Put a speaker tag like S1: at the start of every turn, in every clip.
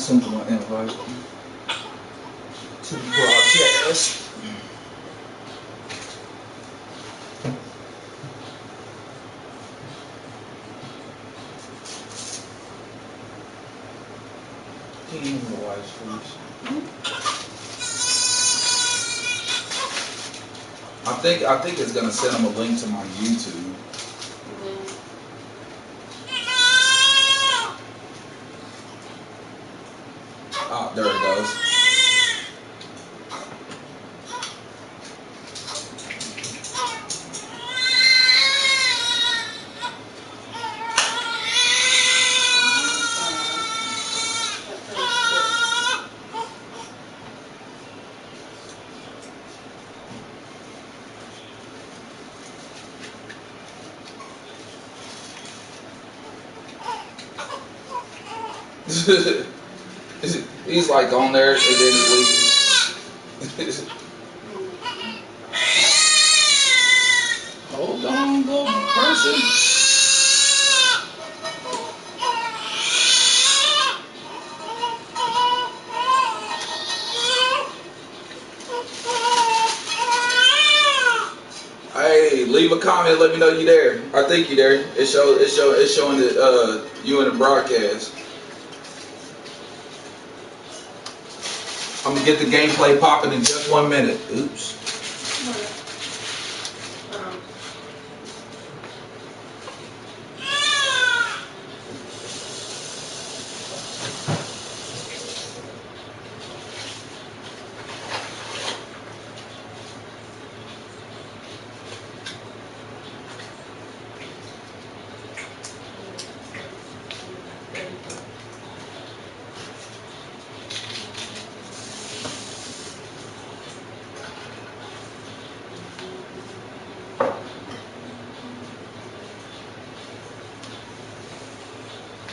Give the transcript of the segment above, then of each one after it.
S1: send them an invite to the broadcast. Can you give me the wires, please? I think it's gonna send them a link to my YouTube. Ah, there it goes. He's like on there and then he leaves. Hold on, little person. Hey, leave a comment. Let me know you there. I think you there. It's showing that you in the broadcast. I'm gonna get the gameplay popping in just 1 minute. Oops.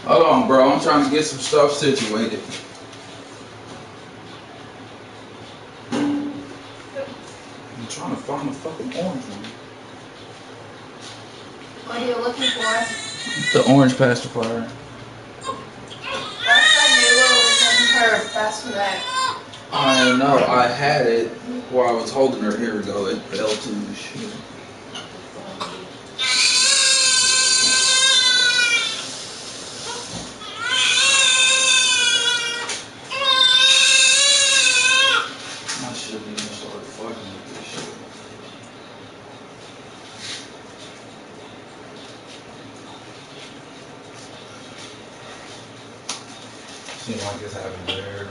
S1: Hold on, bro. I'm trying to get some stuff situated. I'm trying to find the fucking orange one.
S2: What are you looking for?
S1: The orange pacifier.
S2: That's the new little curve. That's for that.
S1: I know. I had it while I was holding her. Here we go. It fell to the shit. Seems like it's happening there.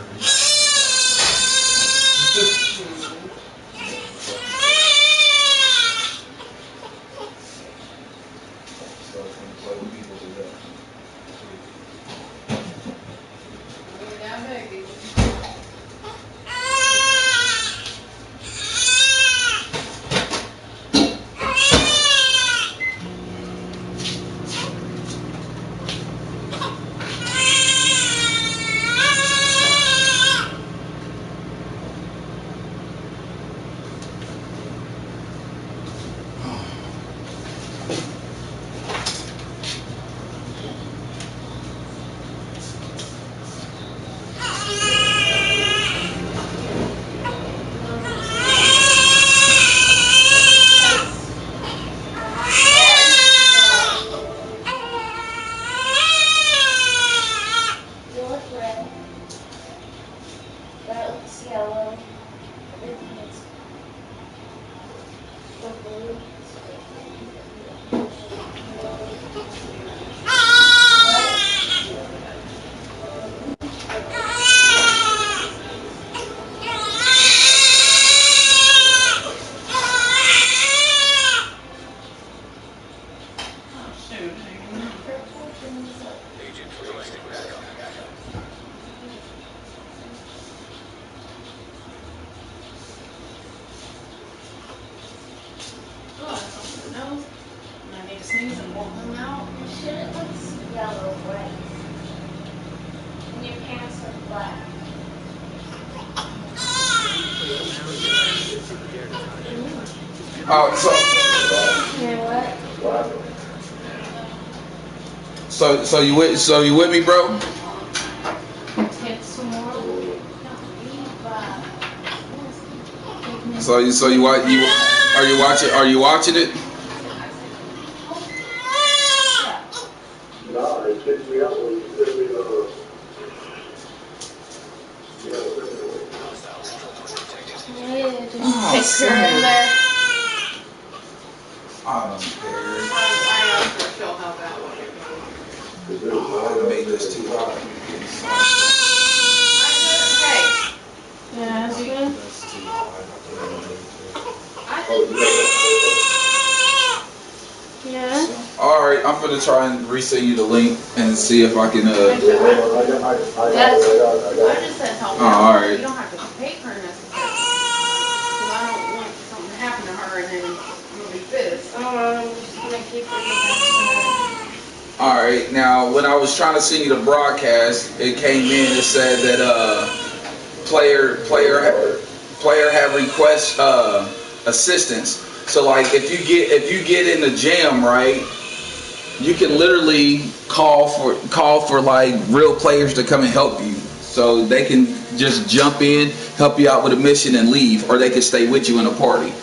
S1: Oh, so you with me, bro? So you are you watching it?
S3: No, it kicked me out when you said me
S2: Picture in there.
S1: I don't care.
S2: I asked her, she'll help out with it.
S1: I made this too hot.
S2: Hey. Yeah, that's good.
S1: That's too hot.
S2: Yeah.
S1: Alright, I'm gonna try and resend you the link and see if I can
S2: I just said help
S1: Oh,
S2: out.
S1: alright.
S2: You don't have to pay her necessarily. Because I don't want something to happen to her and then you'll be pissed. I'm just gonna keep her.
S1: Alright, now when I was trying to send you the broadcast, it came in and said that player have request assistance. So like if you get in the jam, right, you can literally call for like real players to come and help you. So they can just jump in, help you out with a mission and leave, or they can stay with you in a party.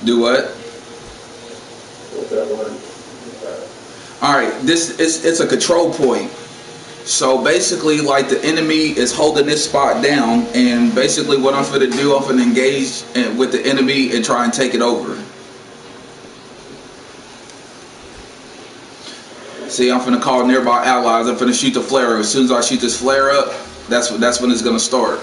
S1: Do what? Alright, it's a control point. So basically, like, the enemy is holding this spot down, and basically what I'm going to do, I'm going to engage with the enemy and try and take it over. See, I'm going to call nearby allies. I'm going to shoot the flare. As soon as I shoot this flare up, that's when it's going to start.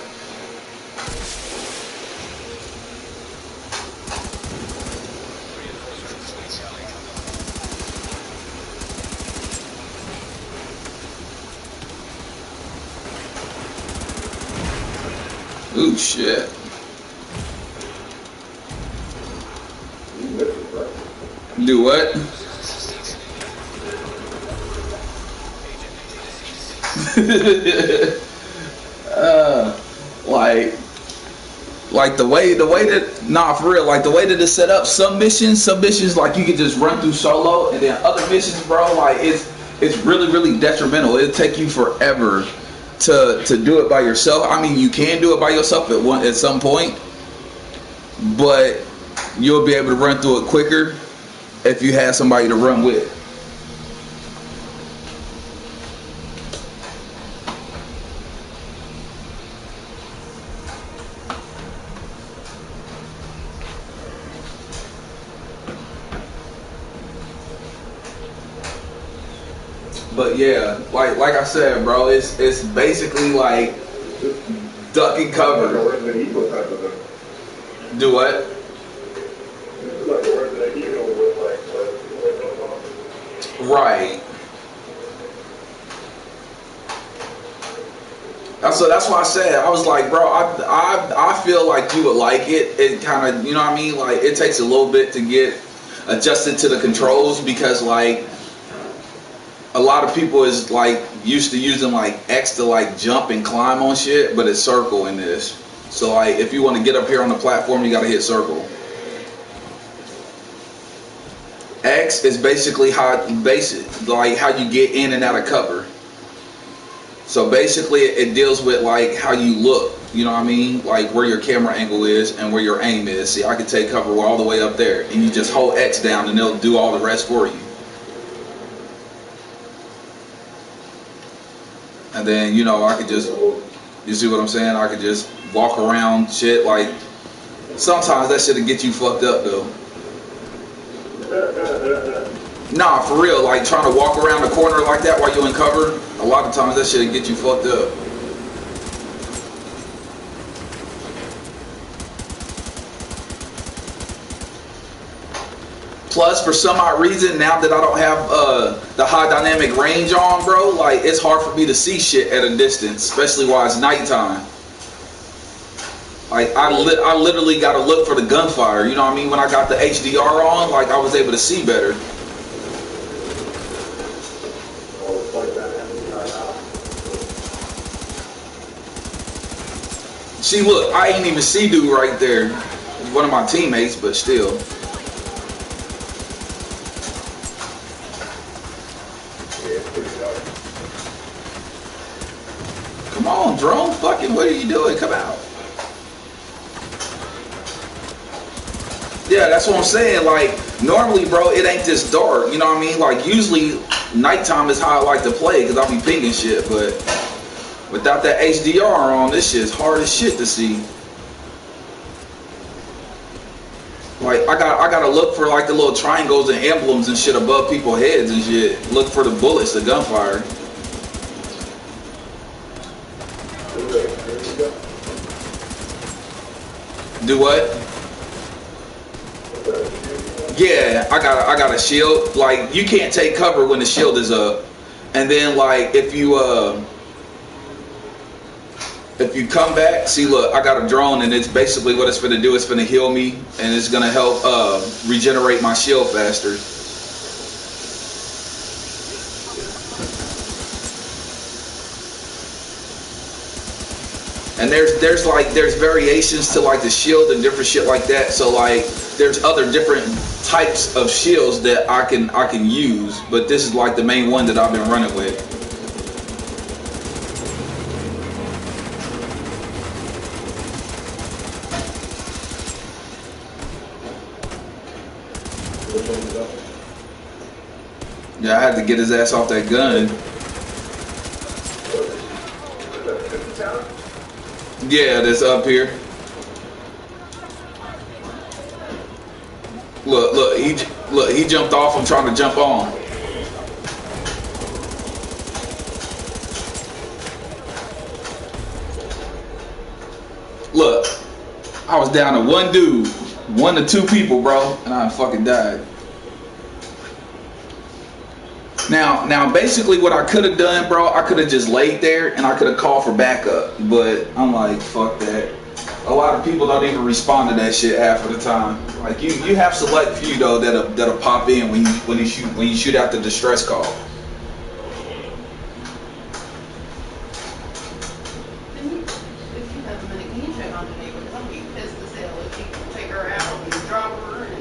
S1: Ooh, shit. Do what? Like the way that, nah, for real, like the way that it's set up, some missions like you can just run through solo, and then other missions, bro, like it's really detrimental. It'll take you forever to do it by yourself. I mean, you can do it by yourself at some point, but you'll be able to run through it quicker if you have somebody to run with. But yeah, like I said, bro, it's basically like duck and cover. Do what? Right. So that's why I said, I was like, bro, I feel like you would like it. It kind of, you know what I mean? Like, it takes a little bit to get adjusted to the controls, because like a lot of people is like used to using like X to like jump and climb on shit, but it's circle in this. So like if you want to get up here on the platform, you gotta hit circle. X is basically how you get in and out of cover. So basically it deals with like how you look, you know what I mean? Like where your camera angle is and where your aim is. See, I can take cover all the way up there, and you just hold X down and they'll do all the rest for you. And then, you know, I could just, you see what I'm saying? I could just walk around shit. Like, sometimes that shit'll get you fucked up, though. Nah, for real, like trying to walk around the corner like that while you're in cover, a lot of times that shit'll get you fucked up. Plus, for some odd reason, now that I don't have the high dynamic range on, bro, like it's hard for me to see shit at a distance, especially while it's nighttime. Like I literally got to look for the gunfire. You know what I mean? When I got the HDR on, like I was able to see better. See, look, I ain't even see dude right there. One of my teammates, but still. Come on, drone. Fucking, what are you doing? Come out. Yeah, that's what I'm saying. Like, normally, bro, it ain't this dark. You know what I mean? Like, usually, nighttime is how I like to play because I'll be pinging shit. But without that HDR on, this shit's hard as shit to see. Like, I gotta look for like the little triangles and emblems and shit above people's heads and shit. Look for the bullets, the gunfire. Do what? Yeah, I got a shield. Like, you can't take cover when the shield is up. And then like if you come back, see, look, I got a drone, and it's basically what it's gonna do. It's gonna heal me, and it's gonna help regenerate my shield faster. And there's variations to like the shield and different shit like that. So like there's other different types of shields that I can use, but this is like the main one that I've been running with. Yeah, I had to get his ass off that gun. Yeah, that's up here. Look, he jumped off. I'm trying to jump on. Look, I was down to one dude, 1 to 2 people, bro, and I fucking died. Now, basically what I could have done, bro, I could have just laid there and I could have called for backup. But I'm like, fuck that. A lot of people don't even respond to that shit half of the time. Like you have select few though that'll pop in when you shoot out the distress call.
S2: If you have a minute, can you check on the neighbor? Because I'm gonna be pissed as hell if you take her out and drop her and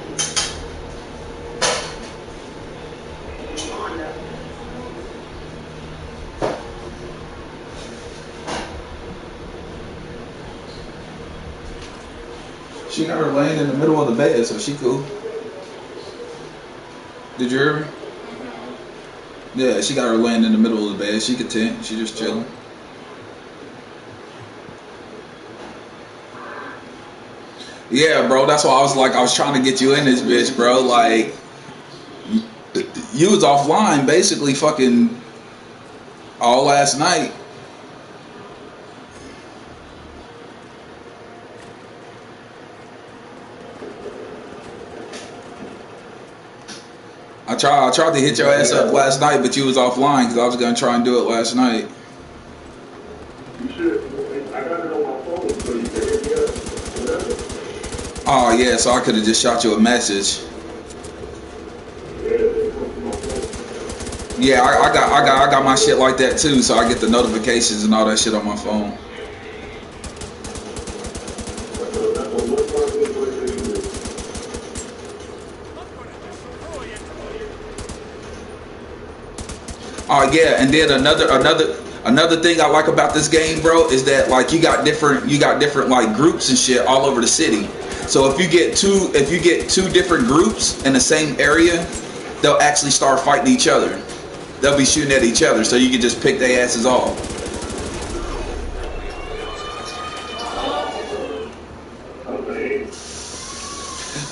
S2: Honda.
S1: She got her laying in the middle of the bed, so she cool. Did you hear me? Yeah, she got her laying in the middle of the bed. She content. She just chilling. Yeah, bro. That's why I was trying to get you in this bitch, bro. Like, you was offline basically fucking all last night. I tried to hit your ass up last night, but you was offline because I was gonna try and do it last night.
S3: You should. I got it on my phone, so you can hit me up. Whatever.
S1: Oh yeah, so I could have just shot you a message. Yeah, I got my shit like that too, so I get the notifications and all that shit on my phone. Oh yeah, and then another thing I like about this game, bro, is that like you got different like groups and shit all over the city. So if you get two different groups in the same area, they'll actually start fighting each other. They'll be shooting at each other, so you can just pick their asses off.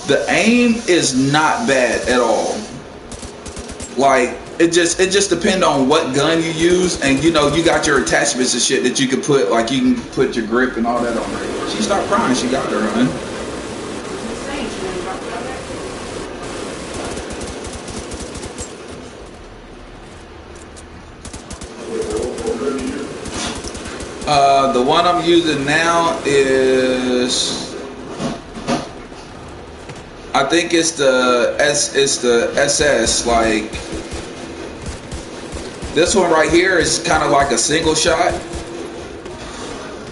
S1: The aim is not bad at all. Like it just depends on what gun you use, and you know you got your attachments and shit that you can put, like you can put your grip and all that on her. She stopped crying. She got her, hun. The one I'm using now is, I think it's the SS. Like this one right here is kind of like a single shot.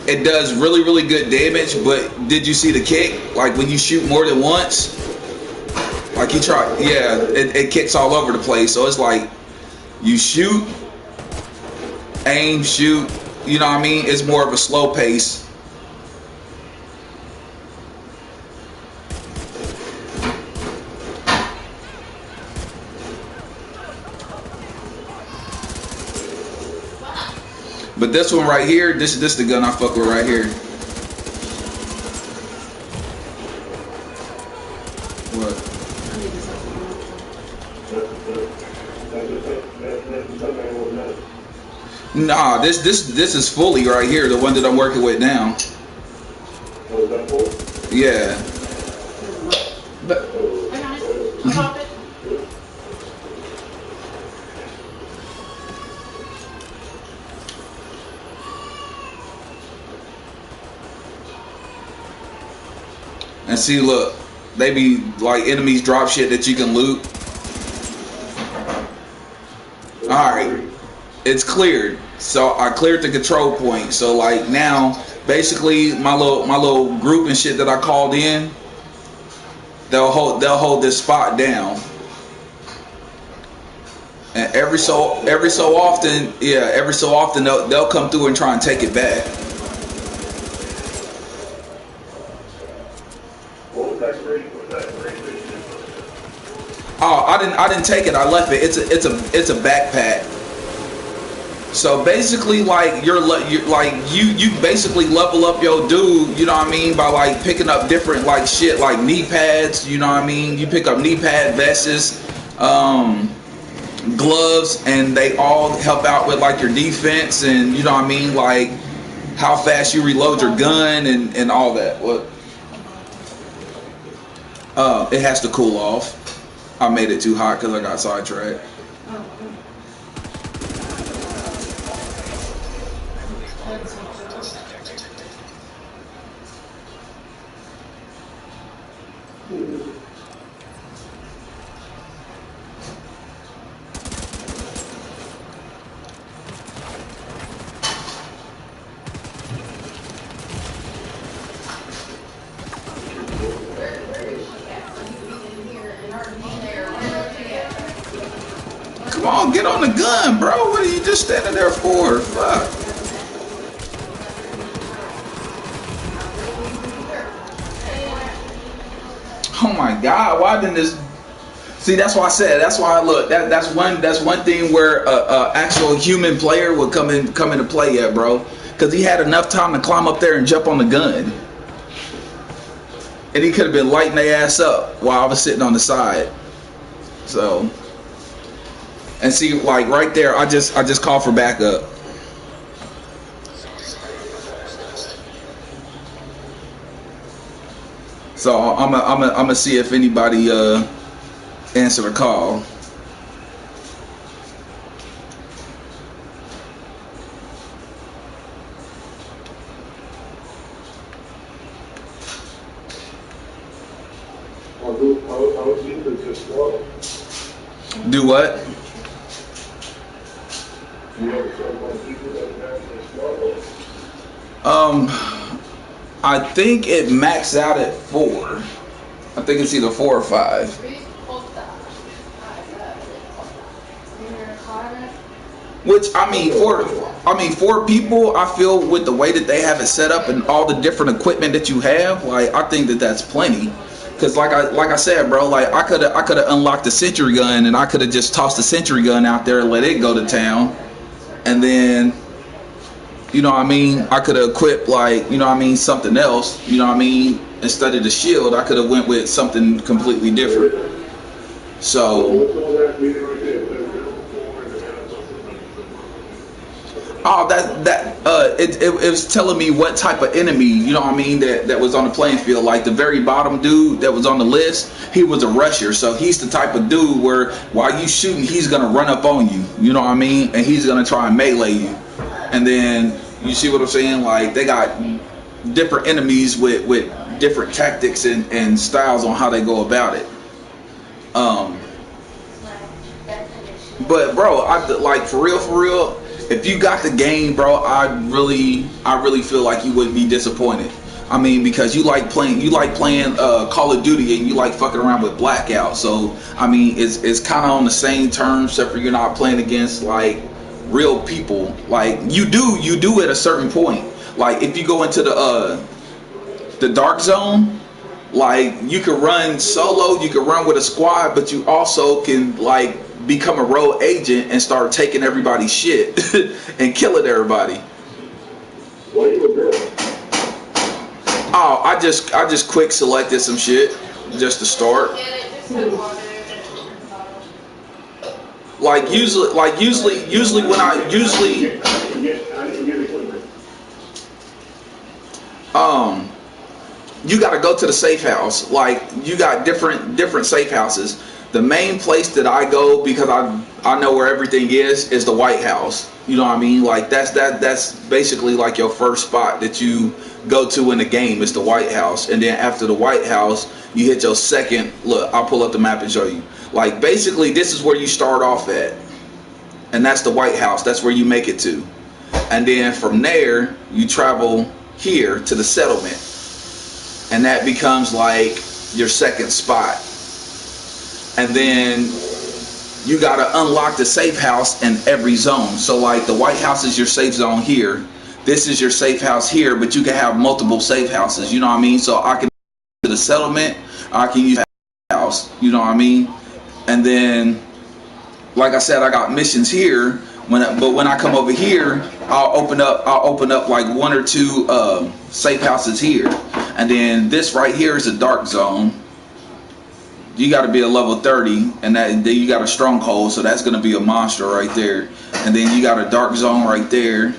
S1: it does really good damage, but did you see the kick? Like when you shoot more than once, like you try, yeah, it kicks all over the place. So it's like you shoot, aim, shoot, you know what I mean? It's more of a slow pace. But this one right here, this the gun I fuck with right here. What? Nah, this is fully right here, the one that I'm working with now. Yeah. But and see, look, they be like enemies drop shit that you can loot. Alright, it's cleared. So I cleared the control point. So like now, basically my little group and shit that I called in, they'll hold this spot down. And every so often they'll come through and try and take it back. Oh, I didn't take it. I left it. It's a backpack. So basically, like you basically level up your dude. You know what I mean, by like picking up different like shit like knee pads. You know what I mean. You pick up knee pad vests, gloves, and they all help out with like your defense and you know what I mean, like how fast you reload your gun and all that. What? It has to cool off. I made it too hot because I got sidetracked. Come on, get on the gun, bro. What are you just standing there for? Fuck. Oh my God, why didn't this? See, that's why I said. That's why I look. That's one thing where a actual human player would come into play at, bro, because he had enough time to climb up there and jump on the gun, and he could have been lighting their ass up while I was sitting on the side. So. And see, like right there, I just called for backup. So I'm gonna see if anybody answer the call. Do what? I think it maxed out at 4. I think it's either 4 or 5. Which I mean, for people, I feel with the way that they have it set up and all the different equipment that you have, like I think that that's plenty. Cause like I said, bro, like I could have unlocked the sentry gun and I could have just tossed the sentry gun out there and let it go to town, and then. You know what I mean? I could have equipped like, you know what I mean, something else, you know what I mean? Instead of the shield, I could have went with something completely different. So, oh, it was telling me what type of enemy, you know what I mean, that was on the playing field. Like the very bottom dude that was on the list, he was a rusher. So he's the type of dude where while you shooting, he's gonna run up on you, you know what I mean? And he's gonna try and melee you. And then you see what I'm saying? Like they got different enemies with different tactics and styles on how they go about it. But bro, I like for real, if you got the game, bro, I really feel like you wouldn't be disappointed. I mean, because you like playing Call of Duty, and you like fucking around with Blackout. So I mean, it's kind of on the same terms, except for you're not playing against like real people. Like you do at a certain point. Like if you go into the dark zone, like you can run solo, you can run with a squad, but you also can like become a rogue agent and start taking everybody's shit and killing everybody.
S3: What are you doing?
S1: Oh, I just quick selected some shit just to start. Like usually when I you got to go to the safe house. Like you got different safe houses. The main place that I go, because I know where everything is the White House. You know what I mean? Like that's basically like your first spot that you go to in the game is the White House. And then after the White House, you hit your second. Look, I'll pull up the map and show you. Like basically this is where you start off at. And that's the White House. That's where you make it to. And then from there, you travel here to the settlement. And that becomes like your second spot. And then you got to unlock the safe house in every zone. So like the White House is your safe zone here. This is your safe house here, but you can have multiple safe houses. You know what I mean? So I can to the settlement, I can use the house. You know what I mean? And then, like I said, I got missions here. But when I come over here, I'll open up like one or two safe houses here. And then this right here is a dark zone. You got to be a level 30, and then you got a stronghold, so that's going to be a monster right there. And then you got a dark zone right there.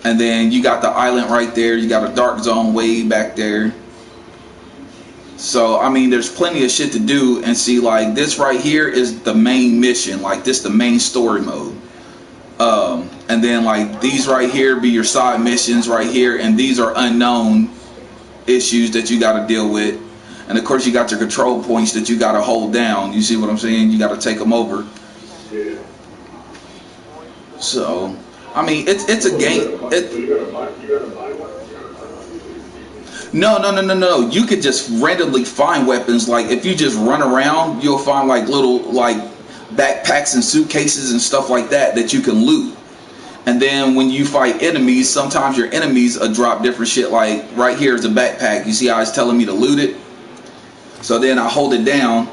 S1: And then you got the island right there. You got a dark zone way back there. So I mean, there's plenty of shit to do. And see, like this right here is the main mission. Like this the main story mode. And then like these right here be your side missions right here, and these are unknown issues that you got to deal with. And of course you got your control points that you got to hold down. You see what I'm saying? You got to take them over.
S3: Yeah.
S1: So I mean, it's a game.
S3: You gotta buy one.
S1: No. You could just randomly find weapons. Like if you just run around, you'll find like little like backpacks and suitcases and stuff like that you can loot. And then when you fight enemies, sometimes your enemies drop different shit. Like right here is a backpack. You see how it's telling me to loot it? So then I hold it down,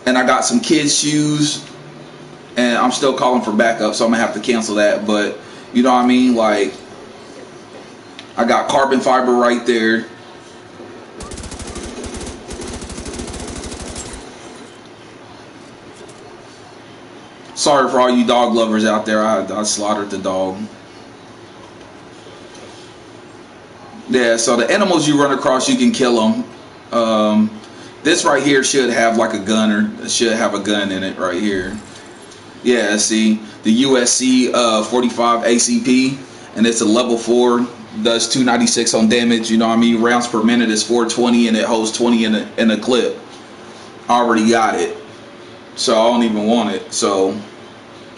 S1: and I got some kids' shoes, and I'm still calling for backup, so I'm gonna have to cancel that. But you know what I mean? Like I got carbon fiber right there. Sorry for all you dog lovers out there. I slaughtered the dog. Yeah, so the animals you run across, you can kill them. This right here should have like a gun, or should have a gun in it right here. Yeah, see, the USC 45 ACP, and it's a level 4, does 296 on damage. You know what I mean? Rounds per minute is 420, and it holds 20 in a clip. I already got it, so I don't even want it. So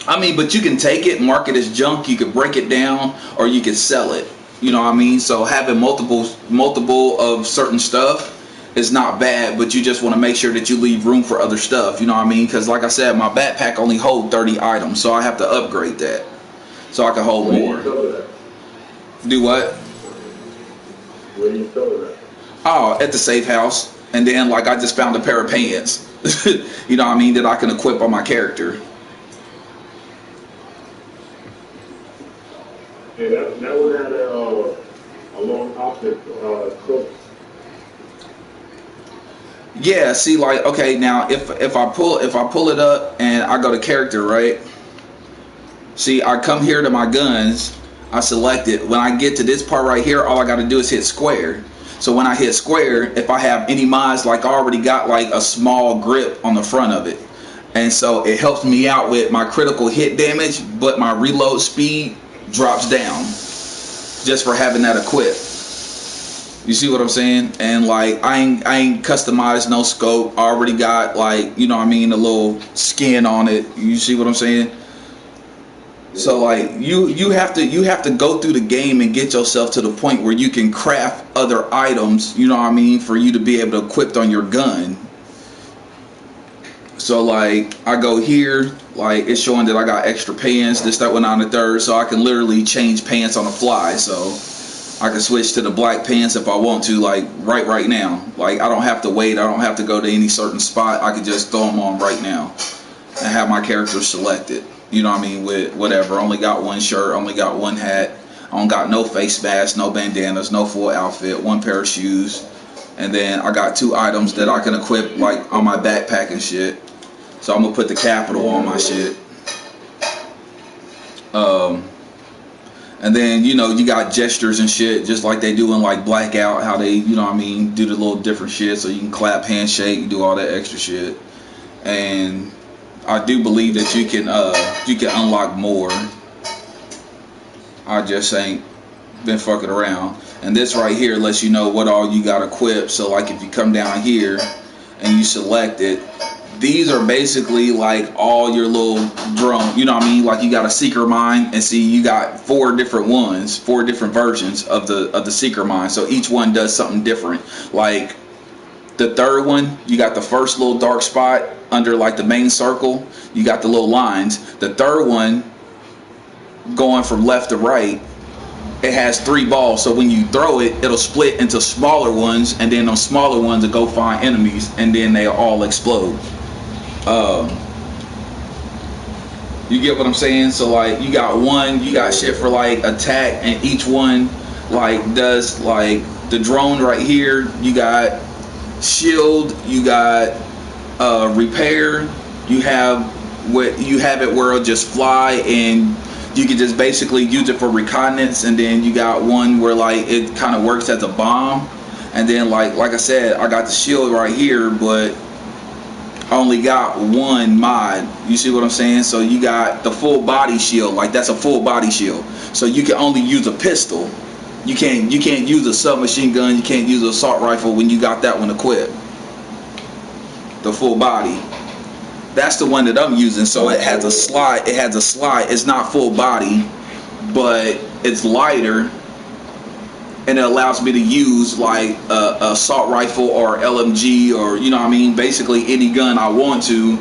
S1: I mean, but you can take it, mark it as junk, you could break it down, or you could sell it. You know what I mean? So having multiple of certain stuff is not bad, but you just want to make sure that you leave room for other stuff. You know what I mean? Because like I said, my backpack only holds 30 items, so I have to upgrade that so I can hold more. Do what?
S3: Where do you sell it at?
S1: Oh, at the safe house. And then like I just found a pair of pants. You know what I mean? That I can equip on my character.
S3: Yeah, that one had a long optic scope.
S1: Yeah, see, like, okay, now if I pull it up and I go to character, right? See, I come here to my guns, I select it. When I get to this part right here, all I got to do is hit square. So when I hit square, if I have any mods, like I already got like a small grip on the front of it, and so it helps me out with my critical hit damage, but my reload speed drops down just for having that equipped. You see what I'm saying? And like I ain't customized no scope. I already got, like, you know what I mean, a little skin on it. You see what I'm saying? So like you have to go through the game and get yourself to the point where you can craft other items, you know what I mean, for you to be able to equip on your gun. So like I go here, like it's showing that I got extra pants, this, that, 1, 9, and 3rd, so I can literally change pants on the fly. So I can switch to the black pants if I want to, like right now. Like I don't have to wait, I don't have to go to any certain spot. I can just throw them on right now and have my character selected. You know what I mean, with whatever. Only got one shirt, only got one hat. I don't got no face mask, no bandanas, no full outfit, one pair of shoes. And then I got 2 items that I can equip like on my backpack and shit. So I'm gonna put the capital on my shit. And then, you know, you got gestures and shit, just like they do in like Blackout, how they, you know what I mean, do the little different shit. So you can clap, handshake, do all that extra shit. And I do believe that you can unlock more. I just ain't been fucking around. And this right here lets you know what all you got equipped. So like if you come down here and you select it, these are basically like all your little drone, you know what I mean? Like you got a seeker mine, and see you got 4 different ones, 4 different versions of the seeker mine. So each one does something different. Like the 3rd one, you got the first little dark spot under like the main circle, you got the little lines. The 3rd one, going from left to right, it has 3 balls, so when you throw it, it'll split into smaller ones, and then those smaller ones will go find enemies, and then they all explode. You get what I'm saying? So like you got shit for like attack, and each one like does like the drone right here. You got shield, you got repair, you have it where it'll just fly, and you can just basically use it for reconnaissance. And then you got one where like it kind of works as a bomb. And then like I said, I got the shield right here, but I only got 1 mod. You see what I'm saying? So you got the full body shield, like that's a full body shield. So you can only use a pistol. You can't use a submachine gun, you can't use an assault rifle when you got that one equipped. The full body. That's the one that I'm using. So it has a slide. It's not full body, but it's lighter, and it allows me to use like a assault rifle or LMG, or you know what I mean, basically any gun I want to,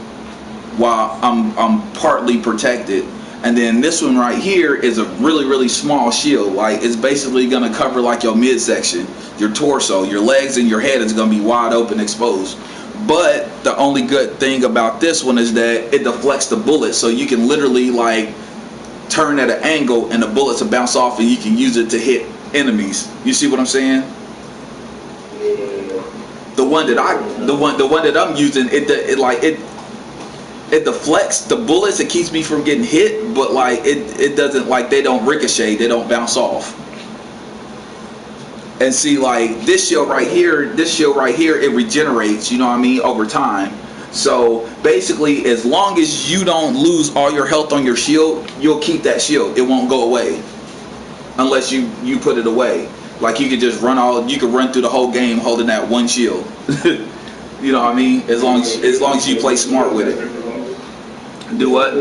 S1: while I'm partly protected. And then this one right here is a really small shield. Like it's basically gonna cover like your midsection, your torso, your legs, and your head is gonna be wide open, exposed. But the only good thing about this one is that it deflects the bullets, so you can literally like turn at an angle and the bullets will bounce off, and you can use it to hit enemies. You see what I'm saying? The one that I'm using, it deflects the bullets. It keeps me from getting hit, but like it doesn't, like they don't ricochet, they don't bounce off. And see, like this shield right here, it regenerates, you know what I mean, over time. So basically, as long as you don't lose all your health on your shield, you'll keep that shield. It won't go away unless you put it away. Like you could just you could run through the whole game holding that one shield. You know what I mean? As long as you play smart with it. Do what?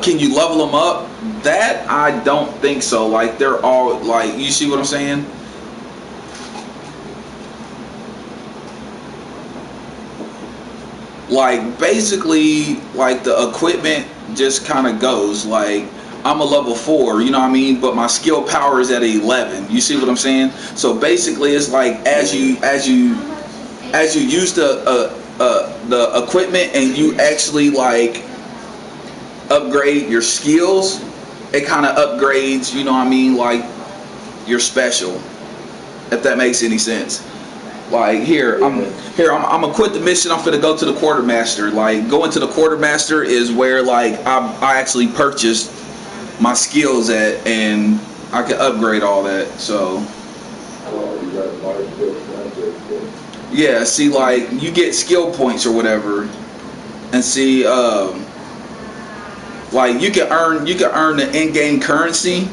S1: Can you level them up? That I don't think so. Like they're all like, you see what I'm saying? Like basically, like the equipment just kind of goes like, I'm a level 4, you know what I mean, but my skill power is at 11. You see what I'm saying? So basically, it's like as you use the equipment and you actually like upgrade your skills, it kind of upgrades, you know what I mean, like your special, if that makes any sense. Like I'm gonna quit the mission. I'm finna go to the quartermaster. Like going to the quartermaster is where like I actually purchased my skills at, and I can upgrade all that. So yeah, see, like you get skill points or whatever, and see like you can earn the in-game currency,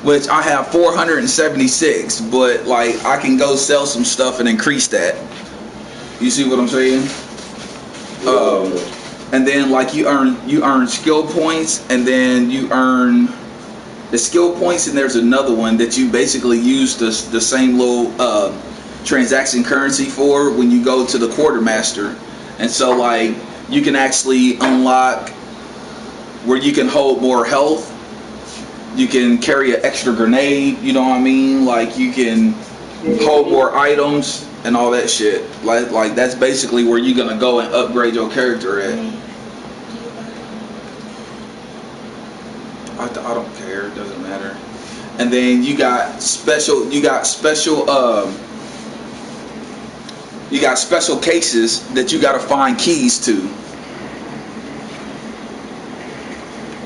S1: which I have 476, but like I can go sell some stuff and increase that. You see what I'm saying? and then like you earn skill points, and then you earn the skill points, and there's another one that you basically use the same little transaction currency for when you go to the quartermaster. And so like you can actually unlock where you can hold more health, you can carry an extra grenade, you know what I mean, like you can hold more items and all that shit. Like that's basically where you're gonna go and upgrade your character at. I don't care, it doesn't matter. And then you got special cases that you gotta find keys to.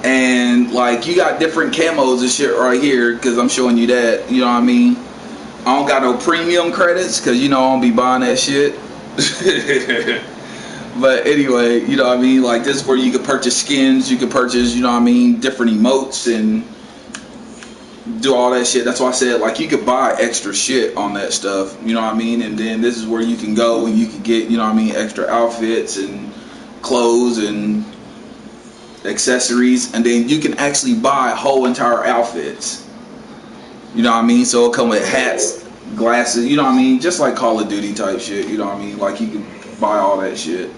S1: And like you got different camos and shit right here, because I'm showing you that, you know what I mean. I don't got no premium credits because you know I don't be buying that shit. But anyway, you know what I mean, like this is where you can purchase skins, you can purchase, you know what I mean, different emotes and do all that shit. That's why I said like you could buy extra shit on that stuff, you know what I mean. And then this is where you can go and you can get, you know what I mean, extra outfits and clothes and accessories, and then you can actually buy whole entire outfits, you know what I mean. So it'll come with hats, glasses, you know what I mean, just like Call of Duty type shit, you know what I mean. Like you can buy all that shit.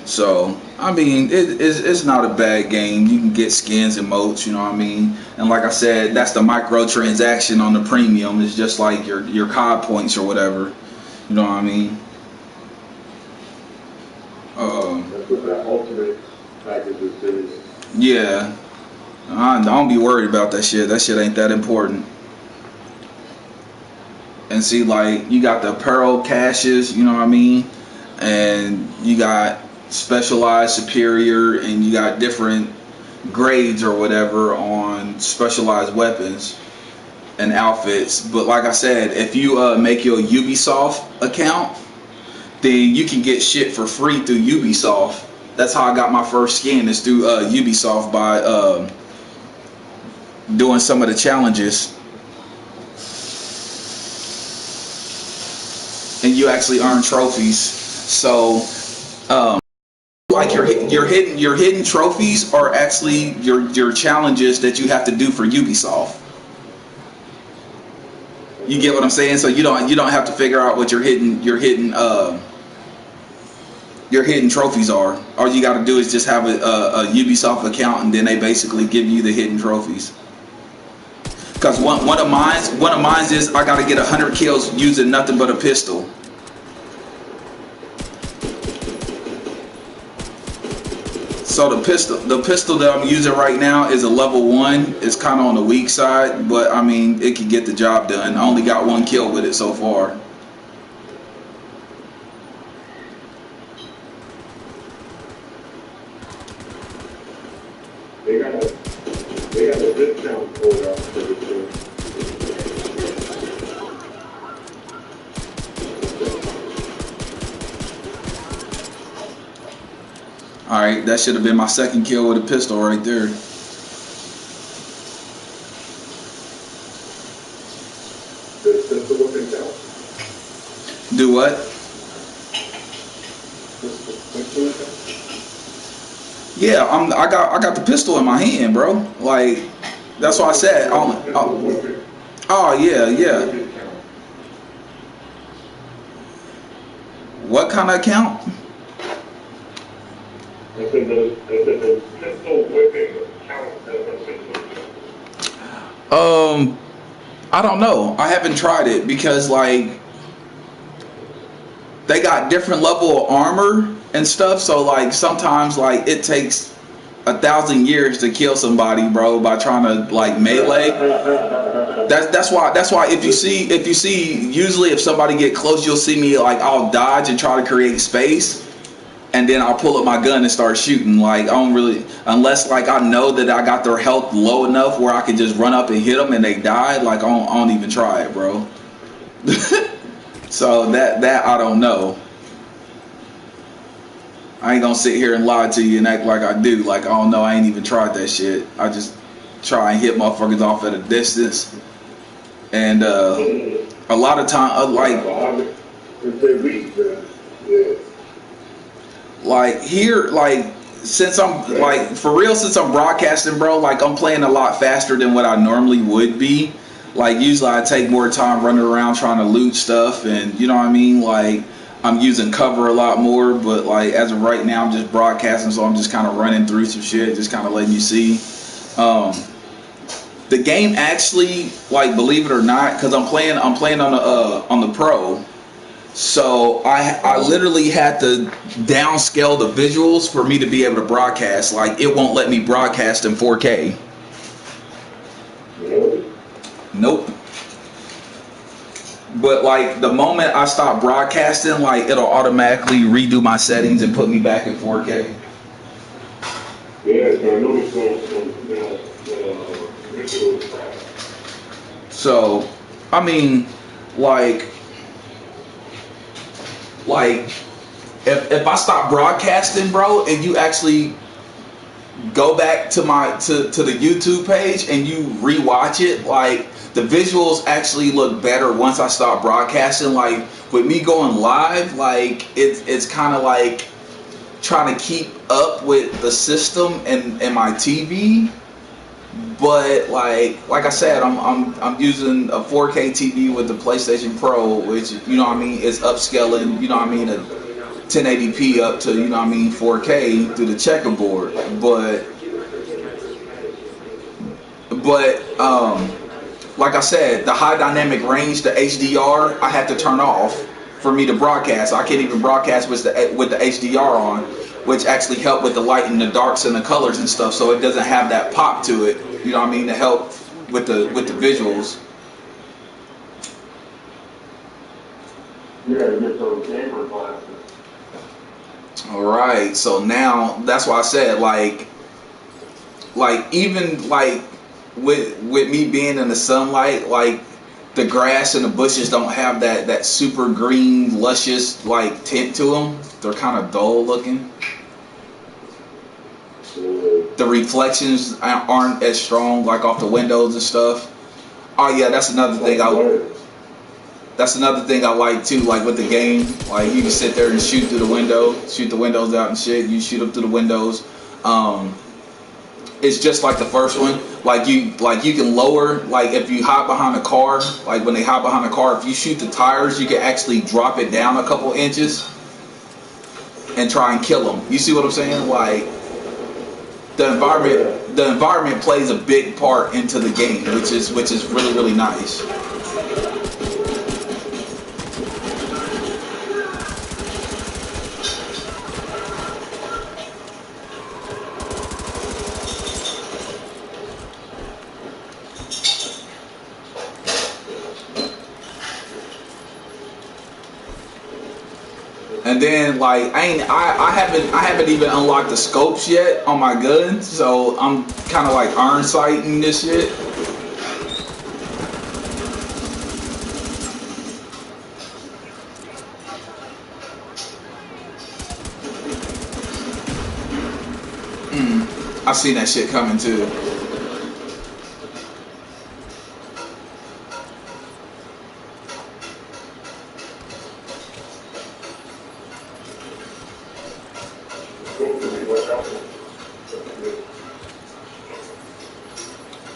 S1: So I mean it's not a bad game. You can get skins and emotes, you know what I mean. And like I said, that's the microtransaction on the premium. It's just like your COD points or whatever, you know what I mean.
S3: That's what that ultimate package is.
S1: Yeah, I don't be worried about that shit. That shit ain't that important. And see, like you got the apparel caches, you know what I mean, and you got specialized, superior, and you got different grades or whatever on specialized weapons and outfits. But like I said, if you make your Ubisoft account, then you can get shit for free through Ubisoft. That's how I got my first skin, is through Ubisoft by doing some of the challenges. And you actually earn trophies. So like your hidden trophies are actually your challenges that you have to do for Ubisoft. You get what I'm saying? So you don't have to figure out what your hidden trophies are. All you got to do is just have a Ubisoft account, and then they basically give you the hidden trophies. Because one of mine is I got to get 100 kills using nothing but a pistol. So the pistol that I'm using right now is a level 1. It's kind of on the weak side, but I mean it can get the job done. I only got 1 kill with it so far.
S3: They got a discount code out for this thing.
S1: Alright, that should have been my second kill with a pistol right there.
S3: Does pistol weapon count?
S1: Do what?
S3: Pistol weapon?
S1: Yeah, I got the pistol in my hand, bro. Like that's why I said. Oh yeah. What kind of account?
S3: I said the pistol whipping count as a pistol.
S1: I don't know. I haven't tried it because like they got different level of armor and stuff. So like sometimes like it takes 1,000 years to kill somebody, bro, by trying to like melee. That's why if you see usually if somebody get close, you'll see me like I'll dodge and try to create space. And then I'll pull up my gun and start shooting. Like I don't really, unless like I know that I got their health low enough where I can just run up and hit them and they die. Like I don't even try it, bro. So that I don't know. I ain't gonna sit here and lie to you and act like I do. Like I don't know. I ain't even tried that shit. I just try and hit motherfuckers off at a distance. And a lot of time, like.
S3: If they weak, then yeah.
S1: like here, like since I'm like for real, since I'm broadcasting, bro, like I'm playing a lot faster than what I normally would be. Like usually I take more time running around trying to loot stuff, and you know what I mean. Like I'm using cover a lot more, but like as of right now, I'm just broadcasting, so I'm just kind of running through some shit, just kind of letting you see. The game actually, like believe it or not, because I'm playing on the Pro. So I literally had to downscale the visuals for me to be able to broadcast. Like it won't let me broadcast in 4K. Nope. But like the moment I stop broadcasting, like it'll automatically redo my settings and put me back in 4K.
S3: Yeah, so I noticed
S1: So, I mean, like if I stop broadcasting, bro, and you actually go back to the YouTube page and you rewatch it, like the visuals actually look better once I stop broadcasting. Like with me going live, like it's kind of like trying to keep up with the system and my TV. But like I said, I'm using a 4K TV with the PlayStation Pro, which you know what I mean is upscaling, you know what I mean, a 1080p up to, you know what I mean, 4K through the checkerboard. But like I said, the high dynamic range, the HDR, I have to turn off for me to broadcast. I can't even broadcast with the HDR on, which actually help with the light and the darks and the colors and stuff, so it doesn't have that pop to it. You know what I mean, to help with the visuals.
S3: you gotta get those gamer glasses.
S1: All right, so now that's why I said like even like with me being in the sunlight, like the grass and the bushes don't have that super green luscious like tint to them. They're kind of dull looking. The reflections aren't as strong like off the windows and stuff. Oh yeah, that's another thing I like too, like with the game. Like you can sit there and shoot through the window, shoot the windows out and shit. You shoot up through the windows. It's just like the first one. Like you can lower, like if you hide behind a car, like when they hide behind a car, if you shoot the tires, you can actually drop it down a couple inches and try and kill them. You see what I'm saying? Like the environment plays a big part into the game, which is really, really nice. And then like I haven't even unlocked the scopes yet on my gun, so I'm kind of like iron sighting this shit. I seen that shit coming too.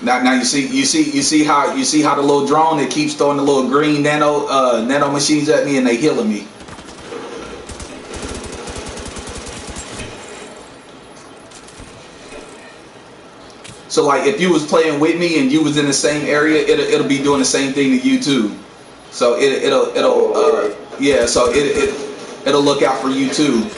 S1: Now you see how the little drone, it keeps throwing the little green nano machines at me and they healing me. So like if you was playing with me and you was in the same area, it'll be doing the same thing to you too. So it'll look out for you too.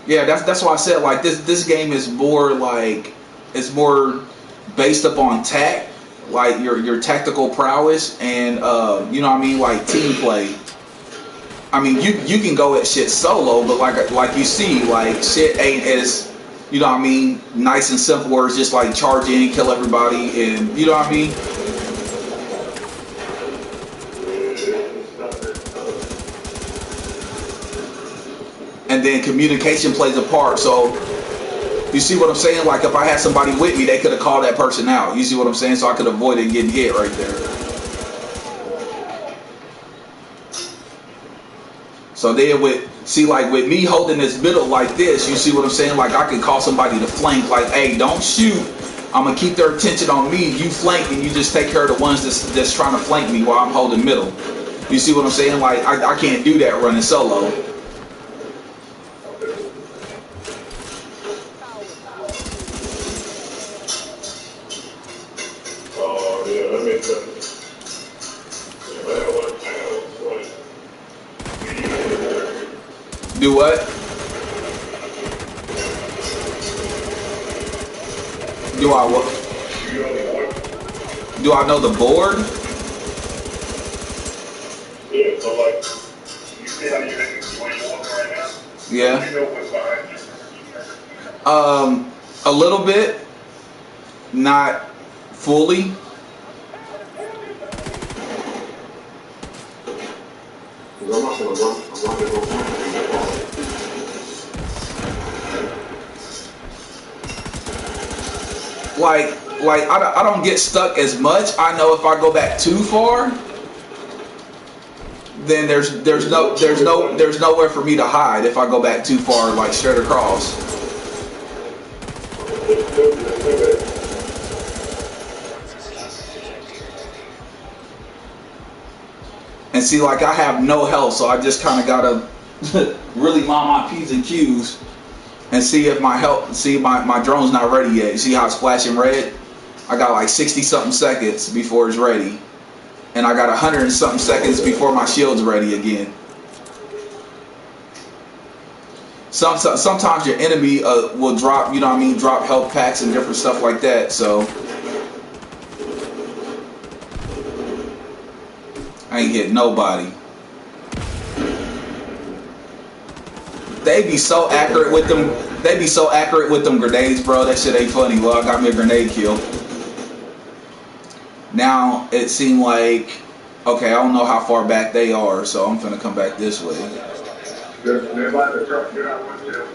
S1: Yeah, that's why I said like this game is more like it's more based upon tact, like your tactical prowess and you know what I mean, like team play. I mean you can go at shit solo, but like you see, like shit ain't as, you know what I mean, nice and simple where it's just like charge in, kill everybody, and you know what I mean. And then communication plays a part. So you see what I'm saying? Like if I had somebody with me, they could have called that person out. You see what I'm saying? So I could avoid it getting hit right there. So then like with me holding this middle like this, you see what I'm saying? Like I can call somebody to flank, like, hey, don't shoot. I'm gonna keep their attention on me. You flank and you just take care of the ones that's trying to flank me while I'm holding middle. You see what I'm saying? Like I can't do that running solo.
S3: Oh, yeah, that makes sense.
S1: Do what? Do I what? Do I know the board?
S3: Yeah, so like, you see how you're walking right now?
S1: Yeah.
S3: You know what's behind you.
S1: A little bit, not fully. Like I don't get stuck as much. I know if I go back too far, then there's nowhere for me to hide if I go back too far, like straight across. And see, like I have no health, so I just kind of gotta really mind my P's and Q's and see if my health. See, my drone's not ready yet. You see how it's flashing red? I got like 60 something seconds before it's ready, and I got 100 and something seconds before my shield's ready again. Sometimes your enemy will drop, you know what I mean, drop health packs and different stuff like that. So I ain't hit nobody. They be so accurate with them. They be so accurate with them grenades, bro. That shit ain't funny. Well, I got me a grenade kill. Now it seemed like, okay, I don't know how far back they are, so I'm finna come back this way.
S3: They're by the truck. You're not one too.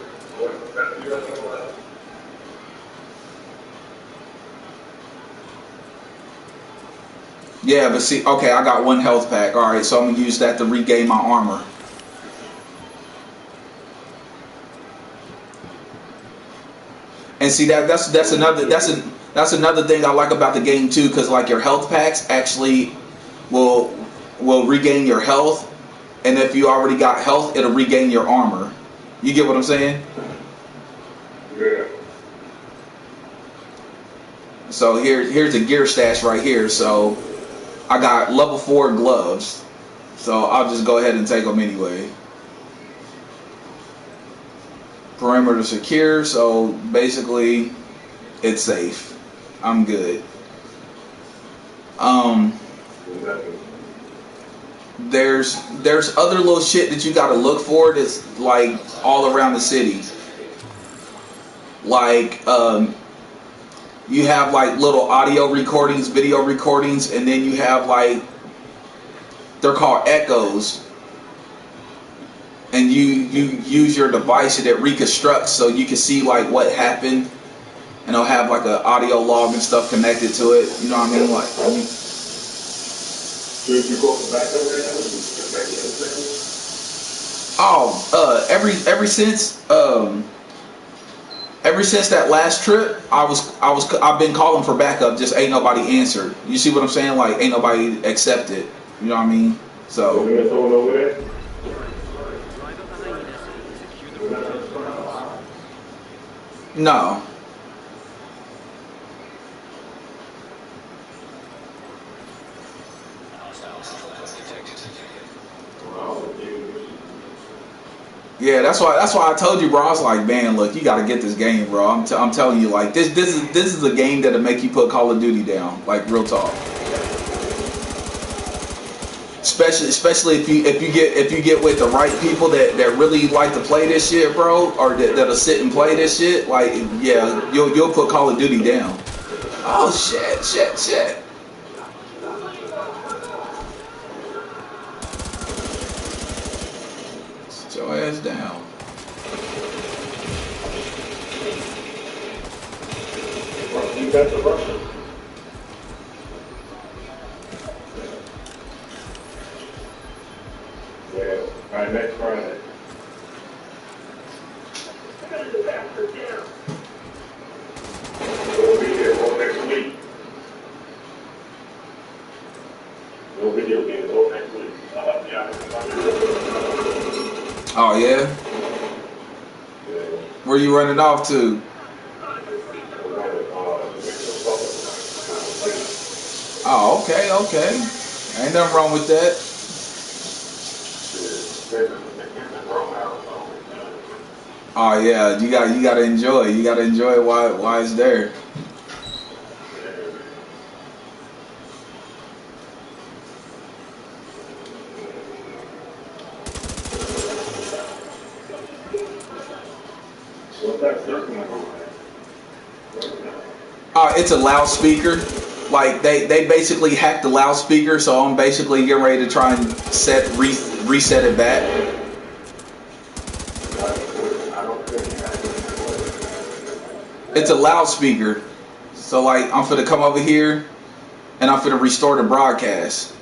S1: Yeah, but see, okay, I got one health pack. All right, so I'm gonna use that to regain my armor. And see that's another thing I like about the game too, because like your health packs actually will regain your health, and if you already got health, it'll regain your armor. You get what I'm saying?
S3: Yeah.
S1: So here's the gear stash right here. So I got level 4 gloves, so I'll just go ahead and take them anyway. Perimeter secure, so basically it's safe. I'm good. There's other little shit that you gotta look for that's like all around the city. Like you have like little audio recordings, video recordings, and then you have like, they're called echoes. And you use your device and it reconstructs so you can see like what happened, and it'll have like an audio log and stuff connected to it. You know what I mean? Like, ever since that last trip, I've been calling for backup. Just ain't nobody answered. You see what I'm saying? Like, ain't nobody accepted. You know what I mean? So. No. Yeah, that's why I told you, bro. I was like, man, look, you gotta get this game, bro. I'm telling you, like, this is a game that'll make you put Call of Duty down, like, real talk. Especially if you get with the right people that really like to play this shit, bro, or that'll sit and play this shit. Like, yeah, you'll put Call of Duty down. Oh shit. Sit your ass down.
S3: You got the Russian. Yeah, right. next Friday. We'll be here all next week. No video games all next week.
S1: Oh yeah? Where you running off to? Oh, okay, okay. Ain't nothing wrong with that. Oh yeah, you gotta enjoy. You gotta enjoy it while it's there. It's a loudspeaker. Like they basically hacked the loudspeaker, so I'm basically getting ready to try and reset it back. It's a loudspeaker, so like I'm finna come over here and I'm finna restore the broadcast.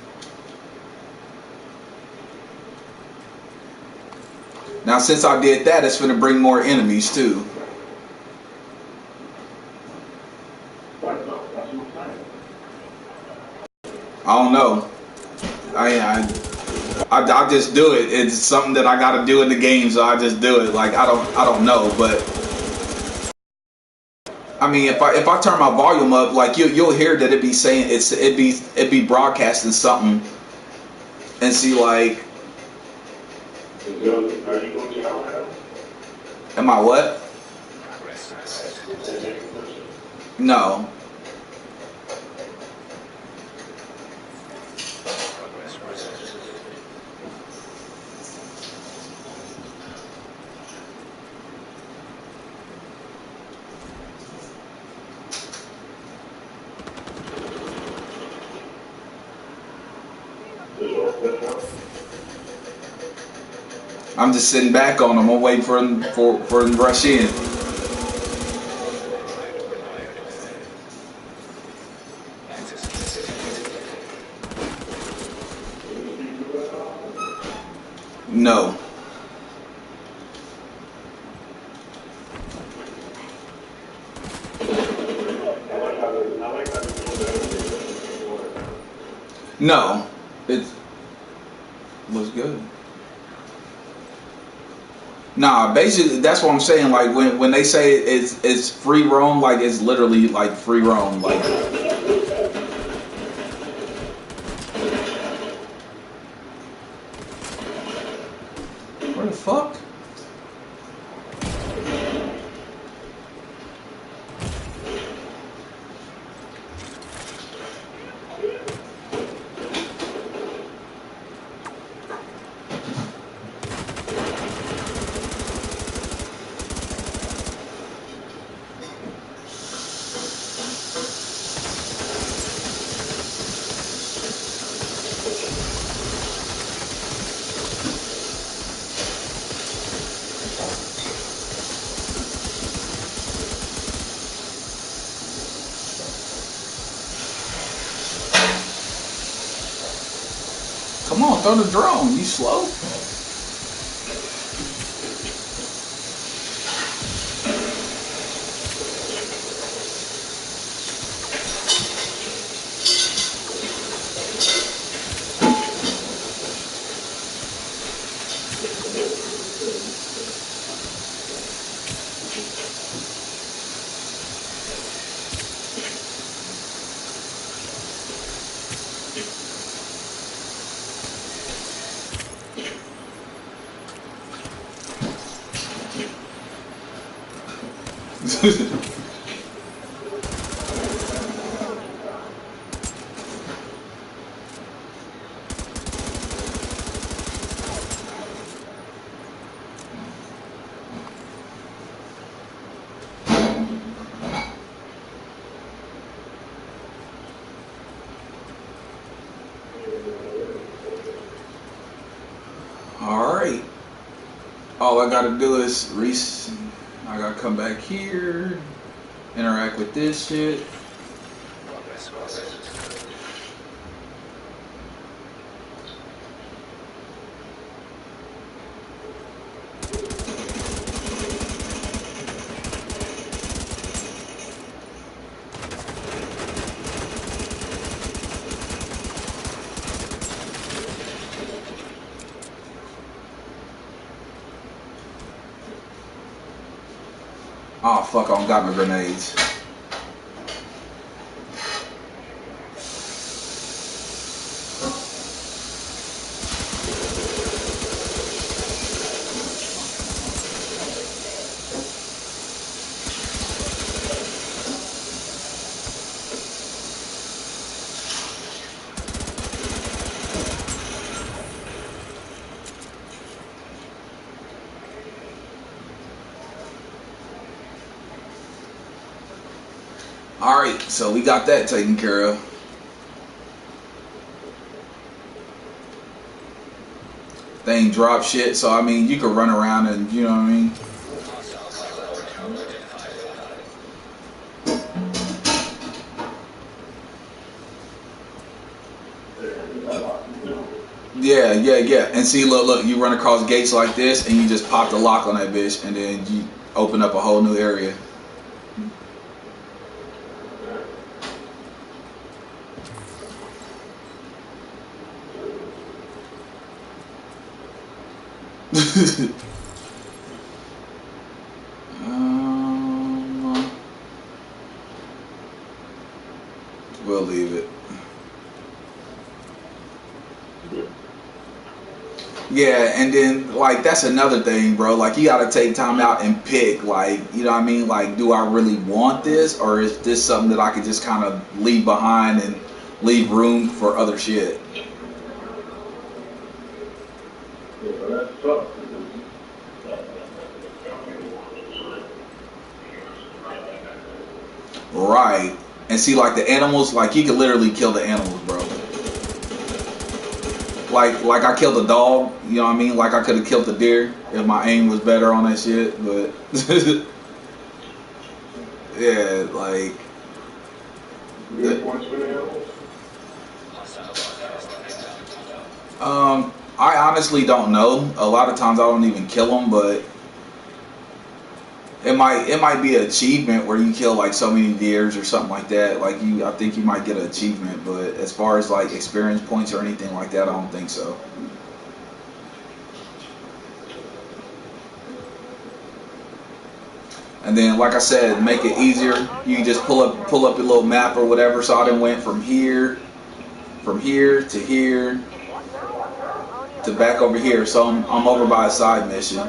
S1: Now since I did that, it's finna bring more enemies too. I don't know. I just do it. It's something that I gotta do in the game, so I just do it. Like I don't know, but I mean, if I turn my volume up, like you'll hear that it be saying it be broadcasting something, and see like. Am I what? No. I'm just sitting back on them. I'm waiting for them to rush in. No. No. It looks good. Nah, basically that's what I'm saying. Like when they say it's free roam, like it's literally like free roam. Like where the fuck? Come on, throw the drone. You slow? Alright. All I gotta do is I gotta come back here, interact with this shit. Oh fuck, I don't got no grenades. Alright, so we got that taken care of. They ain't drop shit, so I mean, you could run around and, you know what I mean? Yeah, yeah, yeah. And see, look, you run across gates like this, and you just pop the lock on that bitch, and then you open up a whole new area. We'll leave it. Yeah, and then like that's another thing, bro. Like you gotta take time out and pick, like, you know what I mean? Like, do I really want this, or is this something that I could just kind of leave behind and leave room for other shit? Right. And see, like the animals, like you could literally kill the animals, bro. Like I killed a dog, you know what I mean? Like I could have killed the deer if my aim was better on that shit, but yeah, like I honestly don't know. A lot of times I don't even kill them, but it might be an achievement where you kill like so many deers or something like that. Like I think you might get an achievement, but as far as like experience points or anything like that, I don't think so. And then, like I said, make it easier. You can just pull up your little map or whatever. So I done went from here to here to back over here. So I'm over by a side mission.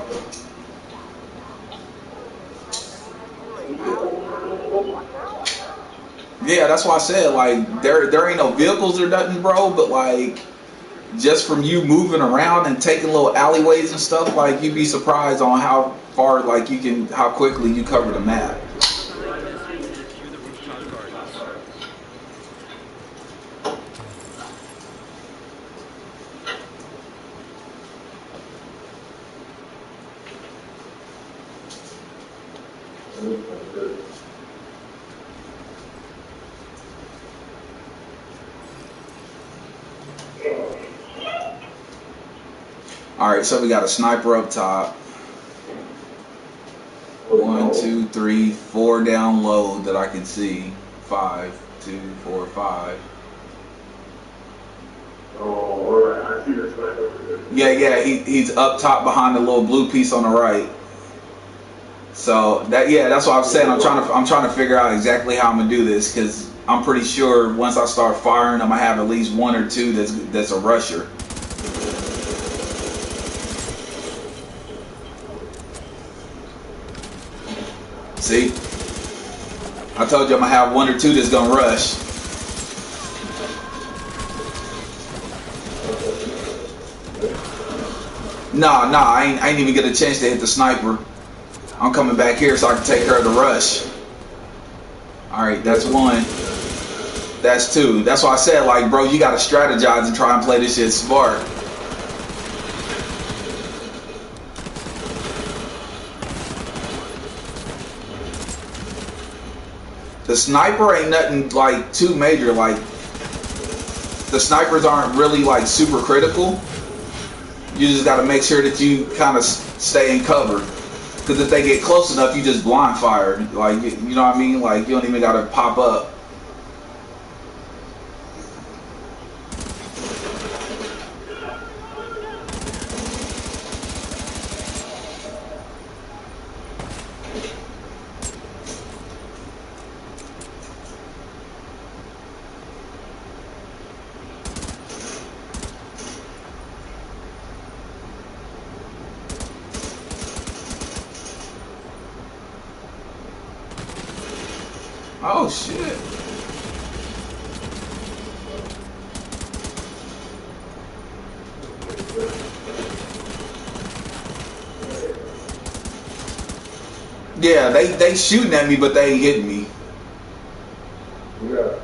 S1: Yeah, that's why I said like there ain't no vehicles or nothing, bro. But like just from you moving around and taking little alleyways and stuff, like you'd be surprised on how far, like how quickly you cover the map. Alright, so we got a sniper up top. 1, 2, 3, 4 down low that I can see. 5, 2, 4, 5.
S3: Oh, alright, I see the sniper.
S1: Yeah, he's up top behind the little blue piece on the right. So that's what I'm saying. I'm trying to figure out exactly how I'm gonna do this, because I'm pretty sure once I start firing, I'm gonna have at least 1 or 2 that's a rusher. See? I told you I'm gonna have 1 or 2 that's gonna rush. Nah, I ain't even get a chance to hit the sniper. I'm coming back here so I can take care of the rush. Alright, that's 1. That's 2. That's why I said, like, bro, you gotta strategize and try and play this shit smart. The sniper ain't nothing like too major. Like the snipers aren't really like super critical. You just got to make sure that you kind of stay in cover, because if they get close enough, you just blind fire. Like, you know what I mean? Like you don't even got to pop up. Oh shit. Yeah, they shooting at me, but they ain't hitting me.
S3: Yeah.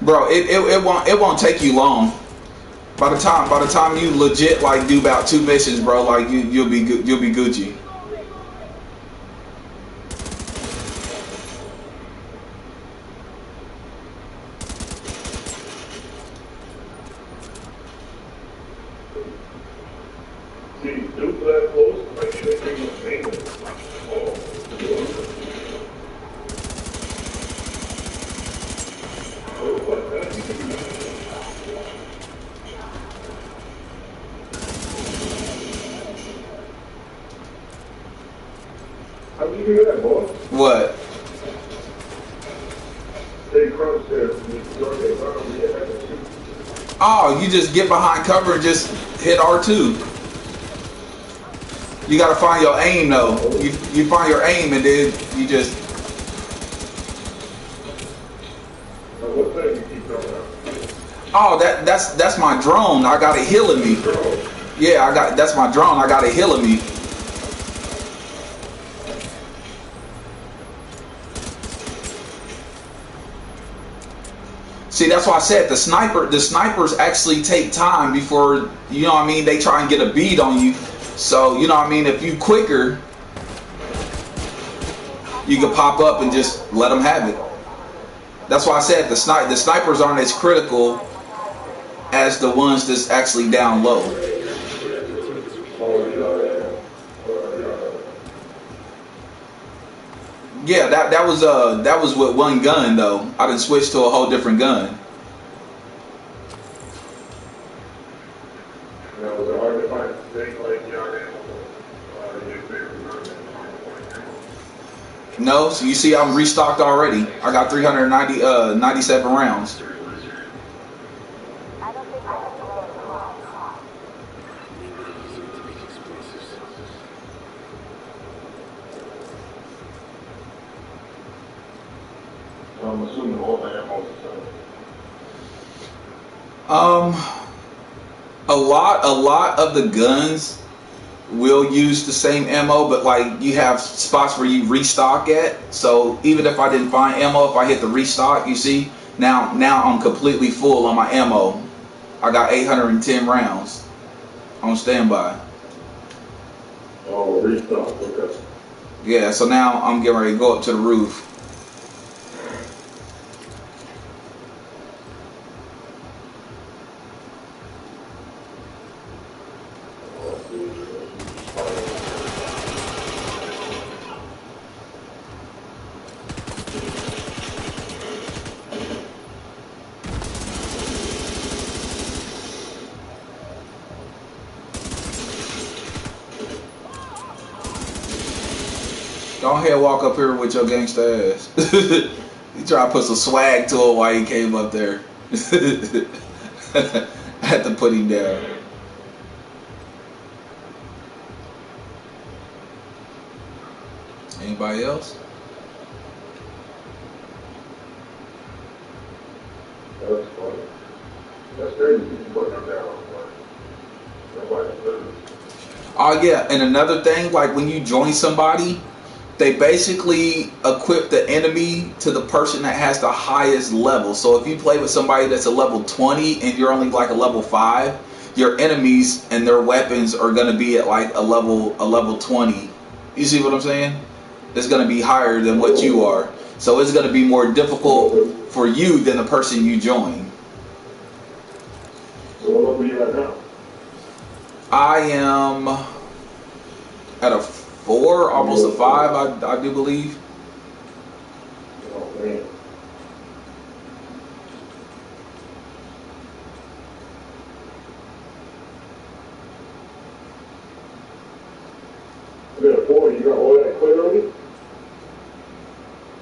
S1: Bro, it won't take you long. By the time you legit like do about 2 missions, bro, like you'll be good, you'll be Gucci.
S3: See, do that close, make sure they take the payment. Oh. How did you hear that, boy?
S1: What?
S3: They crunch there.
S1: Oh, you just get behind cover and just hit R2. You gotta find your aim though. You find your aim and then you just.
S3: What thing you keep talking about?
S1: Oh, that's my drone. I got it healing me. Yeah, that's my drone. I got it healing me. See, that's why I said the snipers actually take time before, you know what I mean, they try and get a bead on you. So, you know what I mean, if you quicker, you can pop up and just let them have it. That's why I said the snipers aren't as critical as the ones that's actually down low. Yeah, that was with one gun though. I done switched to a whole different gun.
S3: That was hard to find. Things like
S1: No, so you see I'm restocked already. I got 97 rounds.
S3: I'm assuming all the ammo is
S1: A lot of the guns will use the same ammo, but like you have spots where you restock at. So even if I didn't find ammo, if I hit the restock, you see, now I'm completely full on my ammo. I got 810 rounds on standby.
S3: Oh, restock, okay.
S1: Yeah, so now I'm getting ready to go up to the roof. Go ahead, walk up here with your gangsta ass. You try to put some swag to it while he came up there. I had to put him down. Anybody else?
S3: That's funny. That's crazy. You put them down. Nobody's living.
S1: Oh yeah, and another thing, like when you join somebody, they basically equip the enemy to the person that has the highest level. So if you play with somebody that's a level 20 and you're only like a level 5, your enemies and their weapons are gonna be at like a level 20. You see what I'm saying? It's gonna be higher than what you are. So it's gonna be more difficult for you than the person you join.
S3: So what level are you at now?
S1: I am at a 4, almost a 5, I do believe.
S3: Oh, man. You got a 4, you got all that clear already?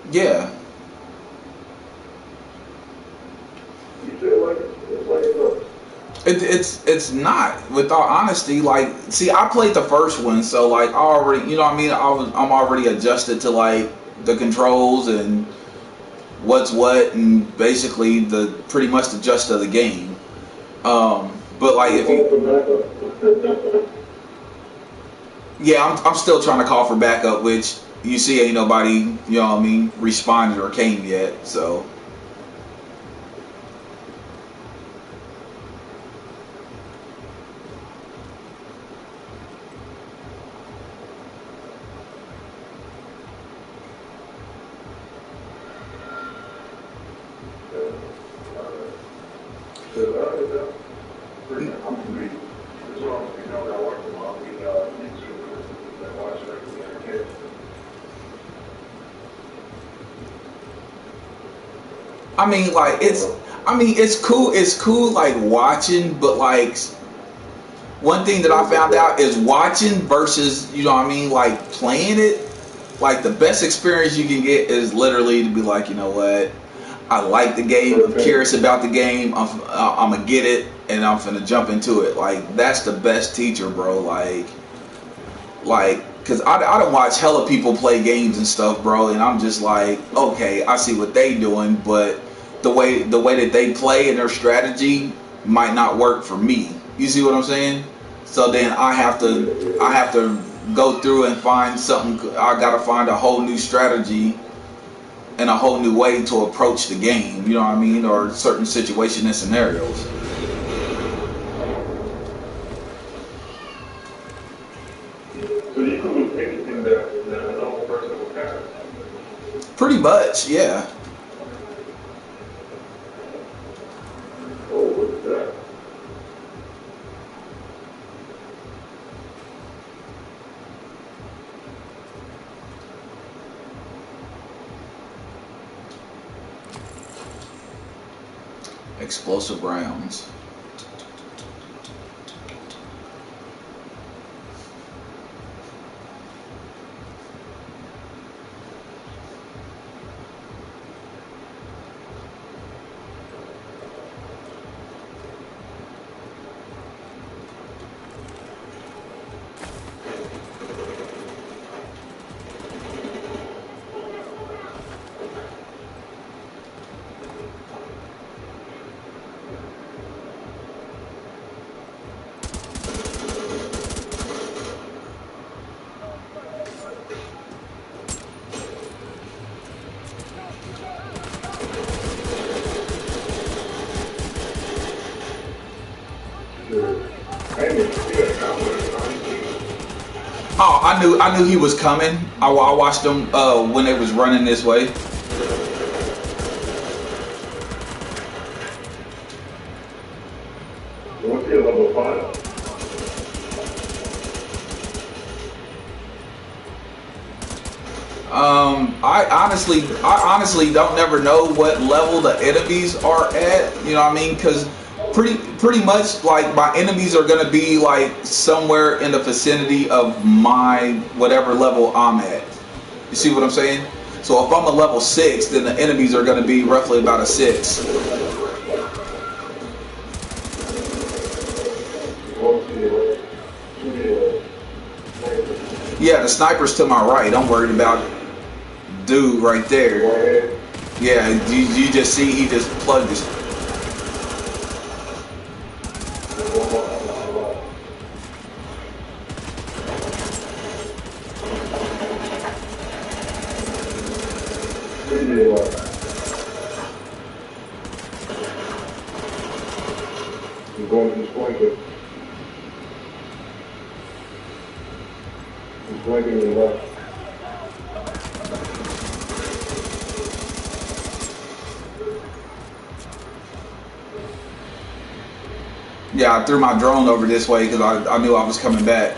S1: Yeah.
S3: You feel like it's like
S1: It's not, with all honesty. Like, see, I played the first one, so like I already, you know what I mean. I'm already adjusted to like the controls and what's what, and basically the pretty much the gist of the game. But like if you, yeah, I'm still trying to call for backup, which you see ain't nobody, you know what I mean, responded or came yet. So. I mean, like it's cool. It's cool, like watching, but like one thing that I found out is watching versus, you know what I mean, like playing it. Like the best experience you can get is literally to be like, you know what, I like the game. I'm curious about the game. I'm gonna get it, and I'm finna jump into it. Like that's the best teacher, bro. Like, cause I don't watch hella people play games and stuff, bro, and I'm just like, okay, I see what they doing, but the way that they play and their strategy might not work for me. You see what I'm saying? So then I have to go through and find something. I gotta find a whole new strategy and a whole new way to approach the game. You know what I mean? Or certain situations and scenarios.
S3: So you can do anything that a normal person would have.
S1: Pretty much, yeah.
S3: Oh, what's that?
S1: Explosive rounds. Oh, I knew he was coming. I watched him when they was running this way.
S3: What's your level 5?
S1: I honestly don't never know what level the enemies are at. You know what I mean? Because pretty much like my enemies are gonna be like somewhere in the vicinity of my whatever level I'm at. You see what I'm saying? So if I'm a level 6, then the enemies are gonna be roughly about a 6. Yeah, the sniper's to my right. I'm worried about dude right there. Yeah, you just see he just plugged his.
S3: You're going to this blanket. He's blanking your left.
S1: Yeah, I threw my drone over this way because I knew I was coming back.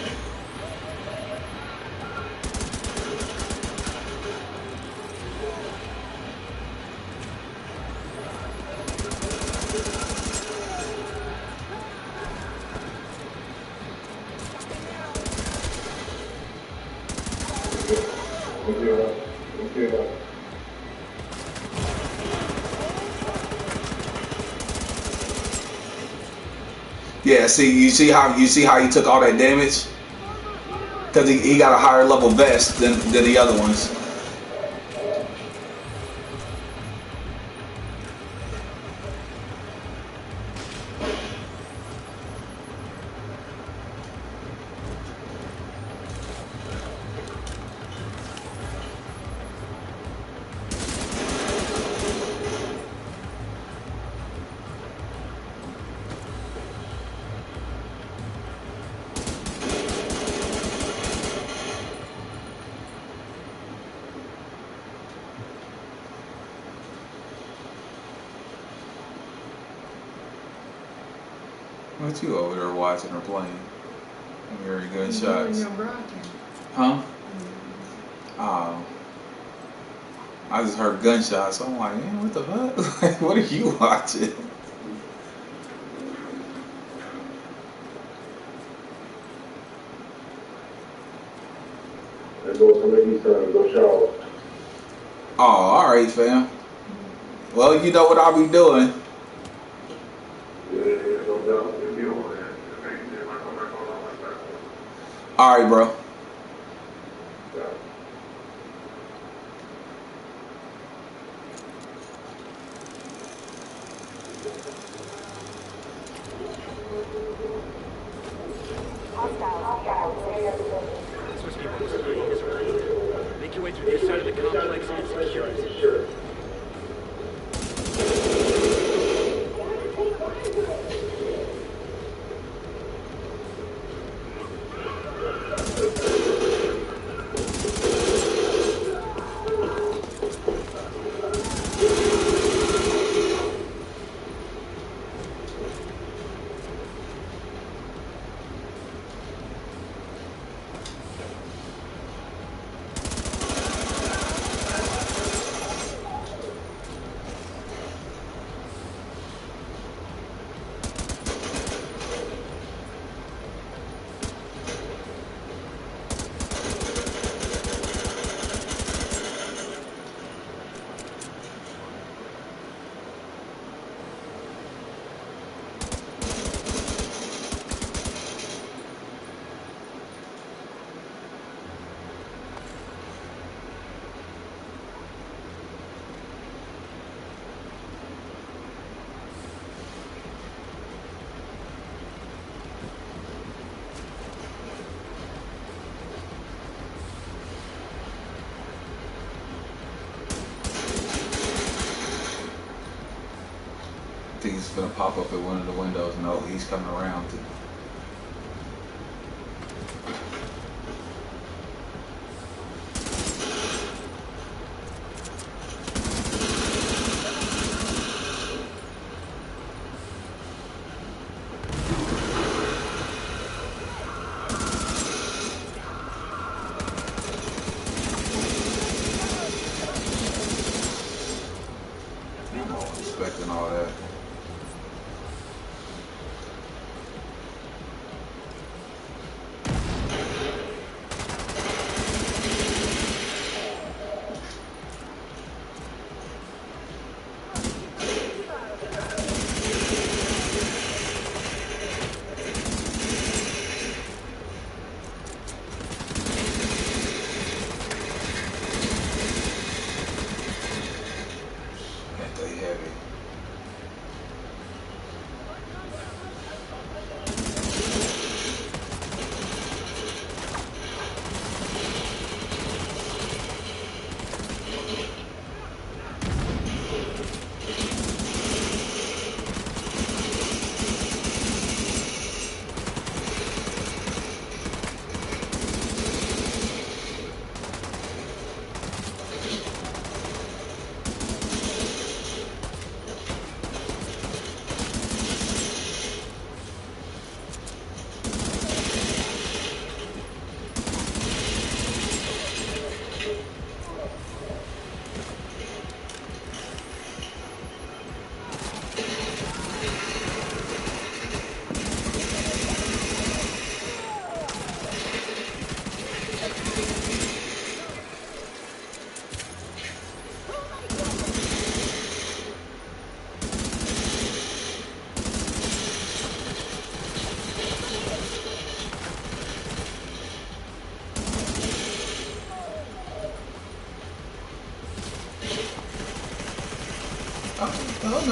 S1: Yeah, see, you see how he took all that damage? Because he got a higher level vest than the other ones. What you over there watching or playing? I'm hearing gunshots. Huh? Oh. I just heard gunshots, so I'm like, man, what the fuck? Like, what are you watching?
S3: Let's go to the east side and go shower.
S1: Oh, alright, fam. Well, you know what I'll be doing. Alright, bro.
S4: Make your way through this side of the complex and secure it.
S1: I think he's gonna pop up at one of the windows. No, he's coming around to. Expecting all that.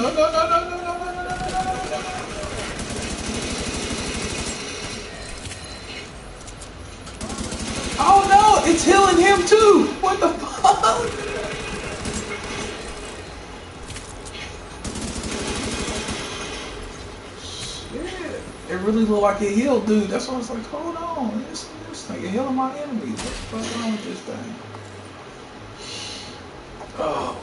S1: no, no, no, no, no, no, no, no, no. Oh no, it's healing him too. What the fuck? Shit. It really looked like it healed, dude. That's why I was like, hold on. This nigga healing my enemies. What's the fuck wrong with this thing? Oh.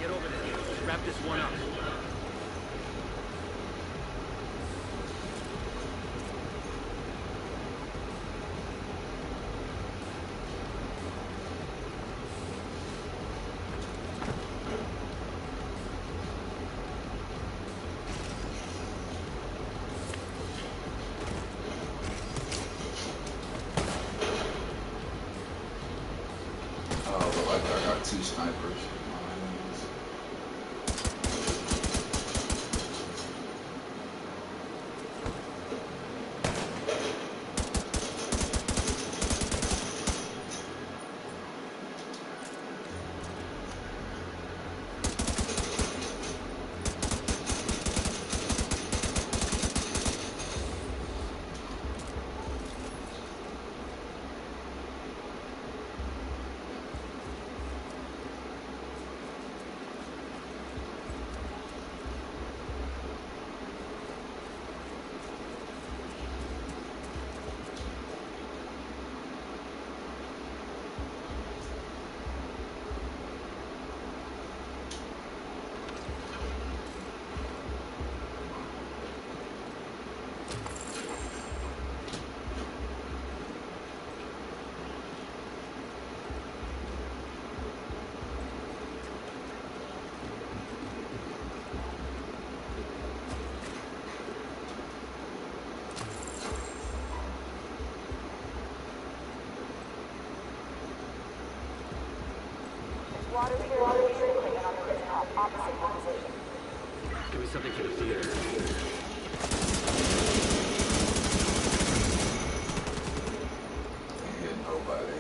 S4: Get over there. Let's wrap this one up.
S1: I got 2 snipers.
S4: Give me something for the theater.
S1: Ain't hitting nobody.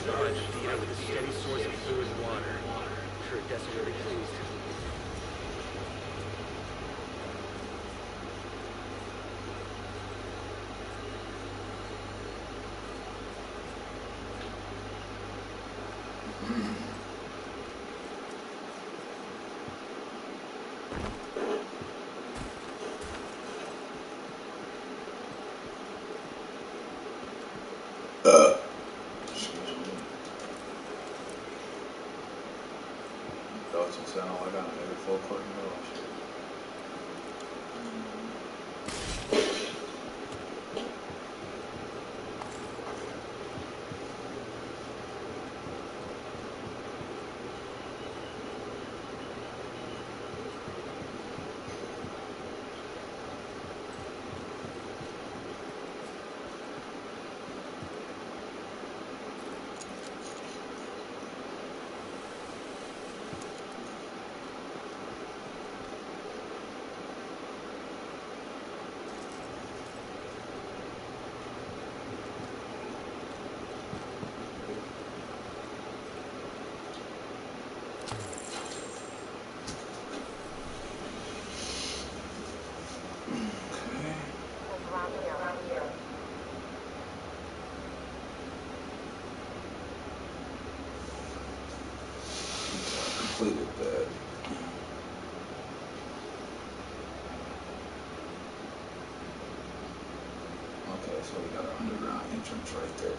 S4: Large feeder with a steady source of food and water. I'm sure Odessa will be pleased.
S1: Doesn't sound like I got every full fucking shit. Completed that. Okay, so we got an underground entrance right there.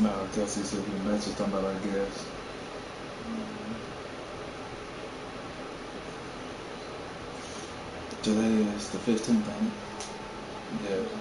S1: No, Kelsey said he matches talking about our guest. Today is the 15th, ain't it? Yeah.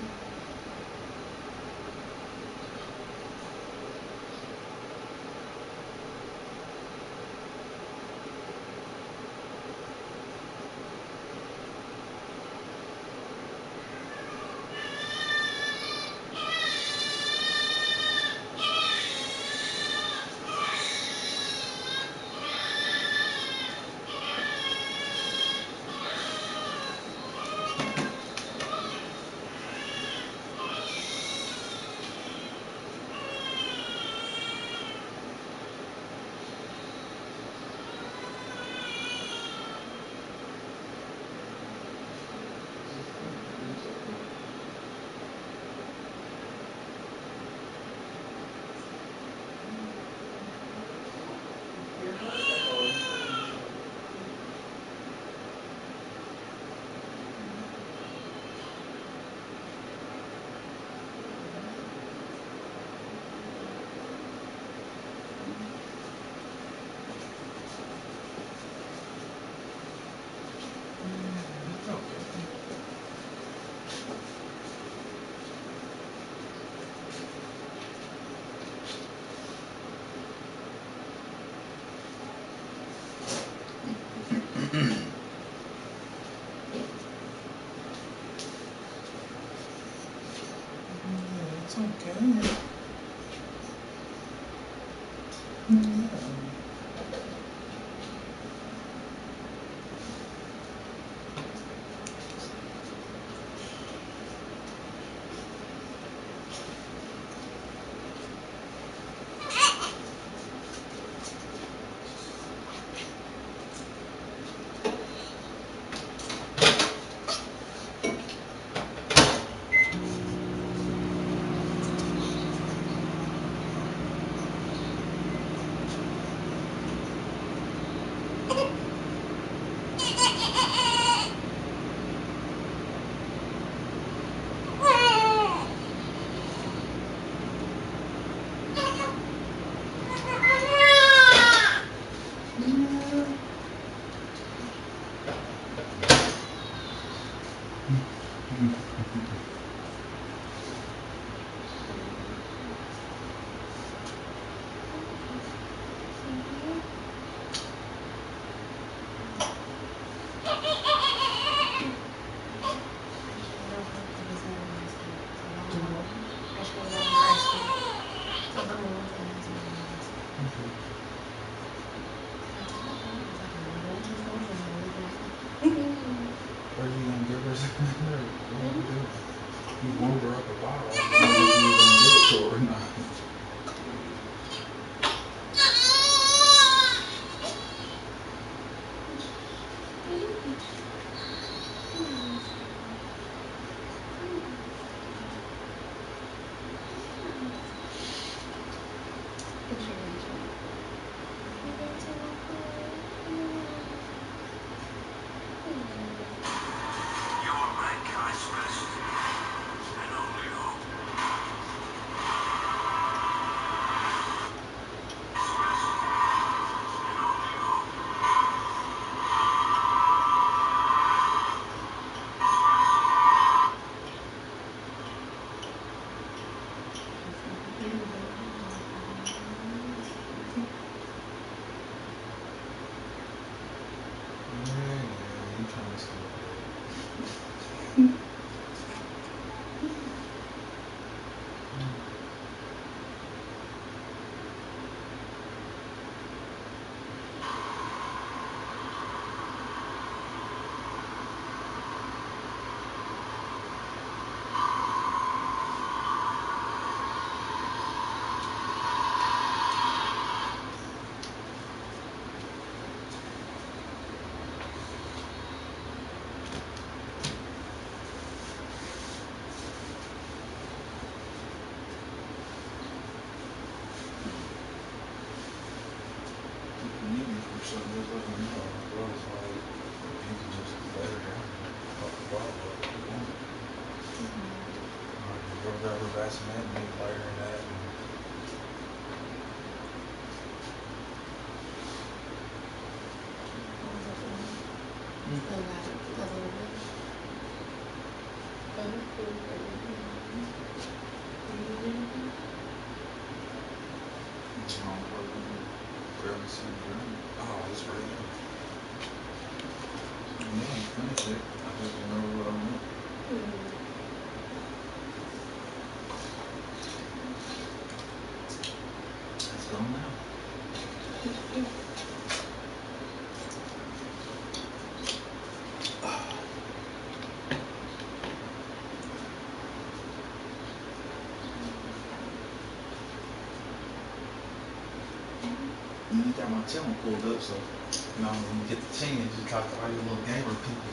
S5: What are you gonna give her? What are you doing? You warmed her up a bottle. I don't know if you were gonna give it to her or not. Yeah, you trying to steal it. So just let them know. Well, it's like you can just let her down. Fuck the bottle up. If you want. Go grab her bassinet and you fire in that. Grab the same drink. Oh, it's right here. Yeah, I finished it. I just remember what I want. Let's go now. You got my channel pulled up, so you know when you get the chance, you talk to all your little gamer people.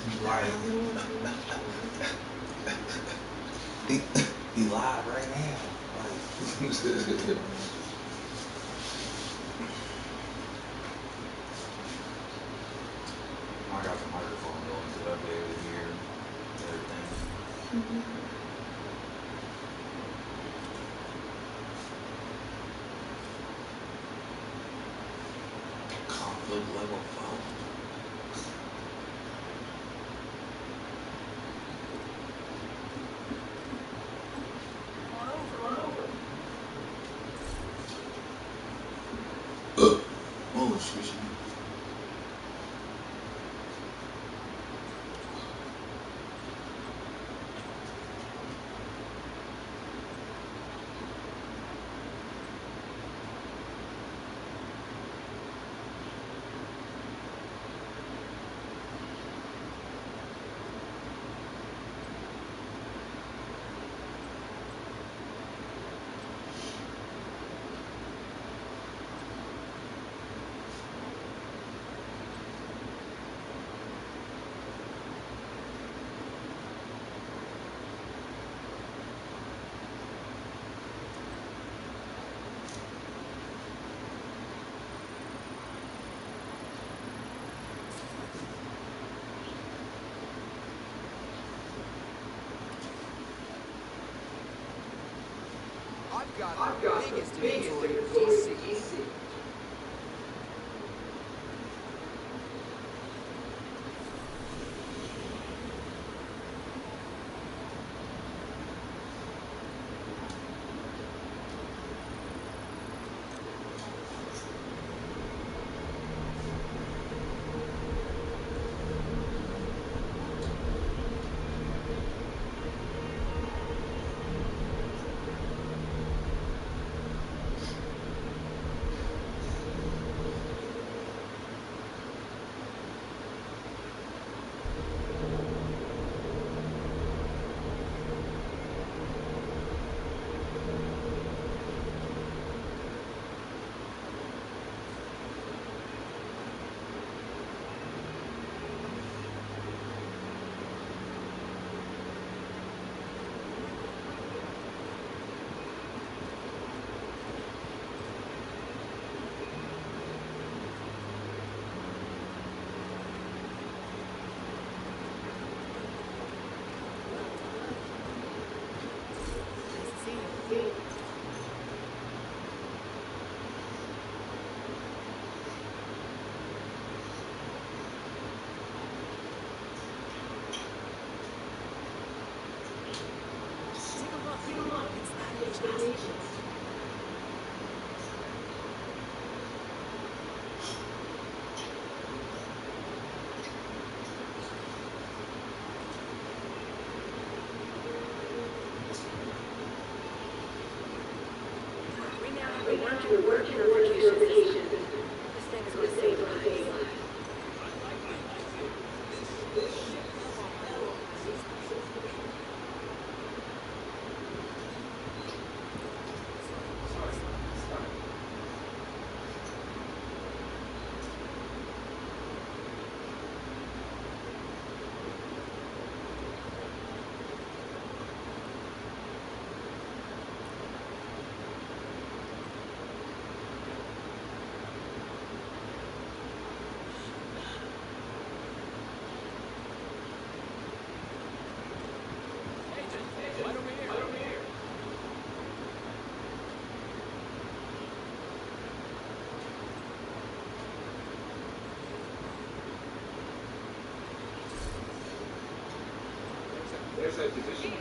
S5: He live right now. Like, I got the microphone going so I'll be able to hear everything. Conflict level 4. Oh, excuse me.
S6: I've got the biggest inventory of DC.
S7: We're working on purification. This thing is going to save lives.
S3: There's that position.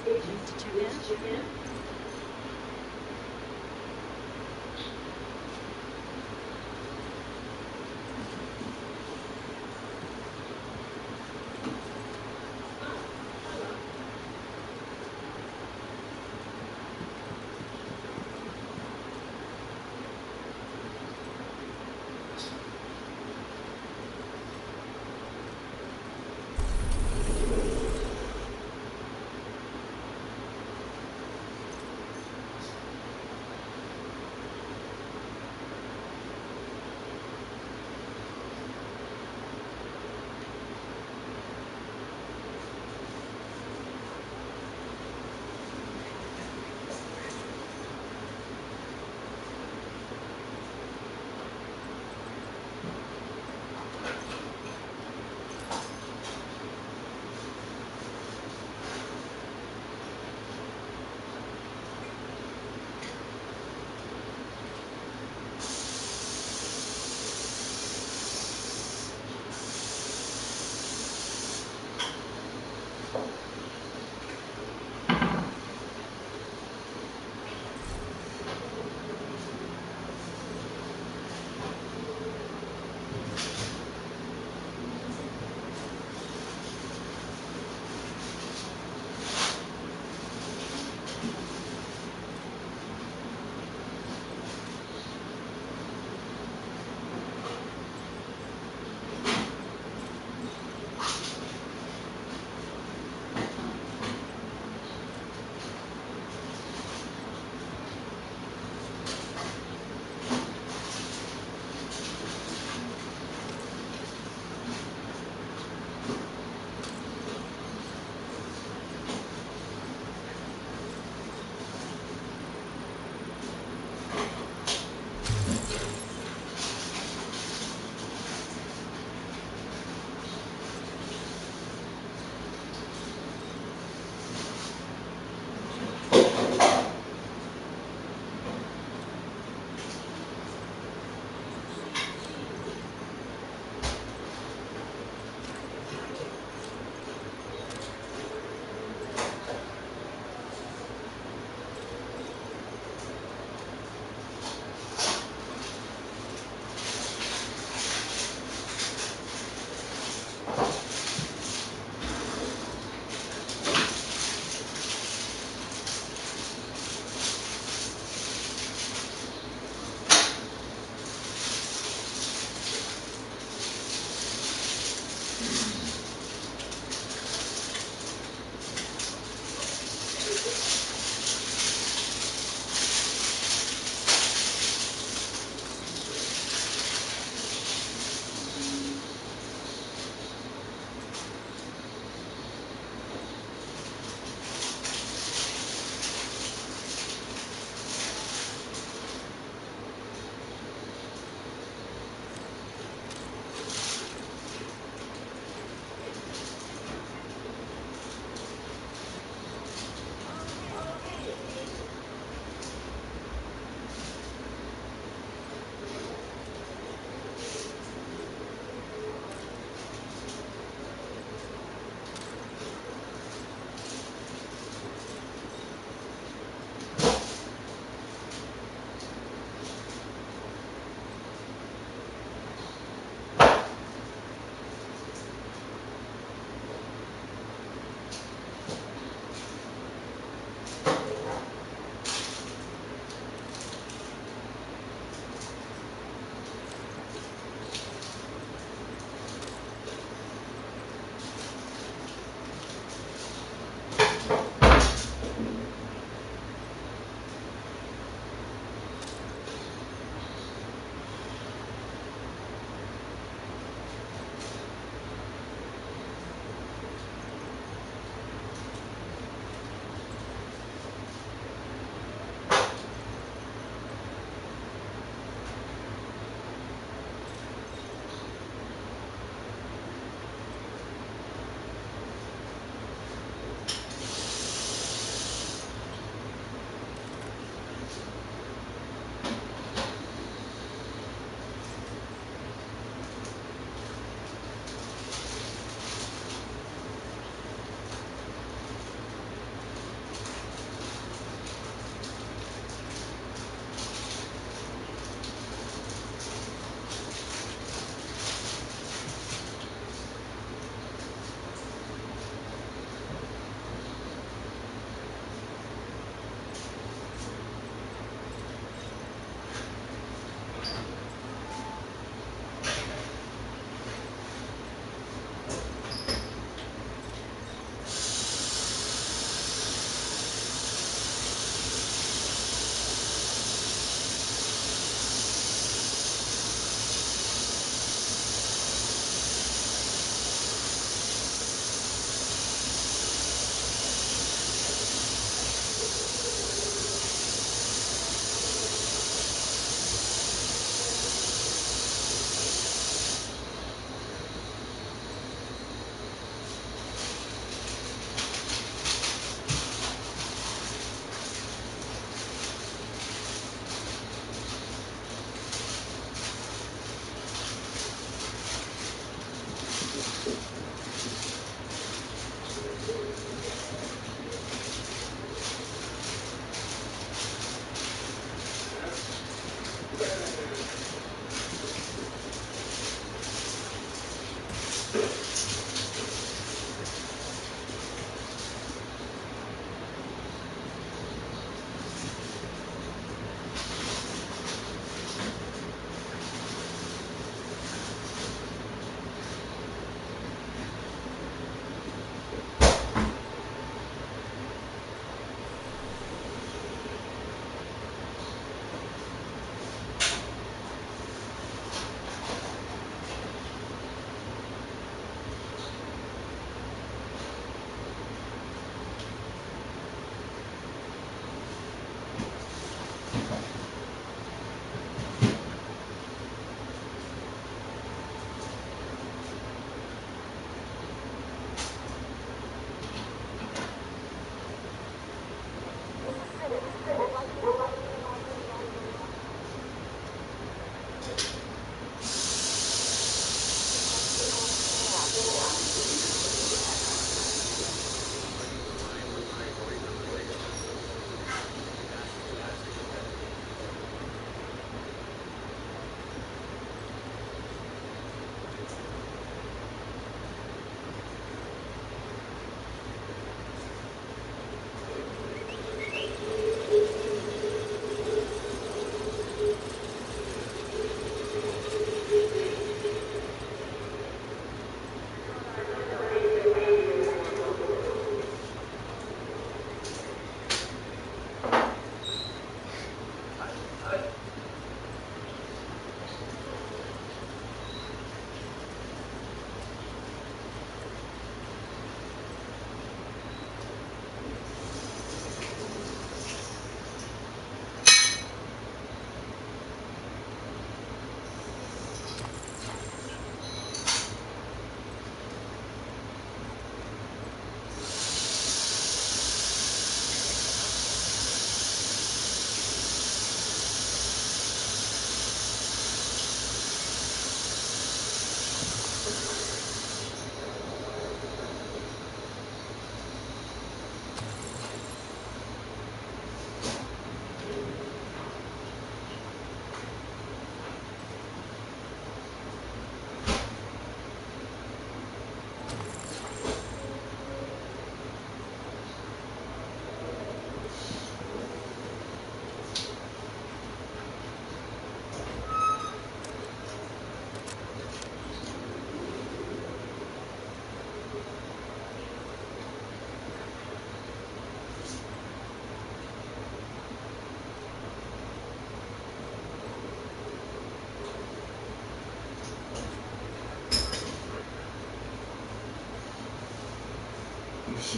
S7: Agents, to check in.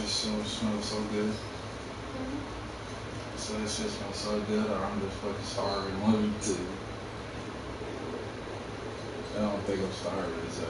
S5: smells so good. So this shit smells so good, I'm just fucking starving. One of you two. I don't think I'm starving, so.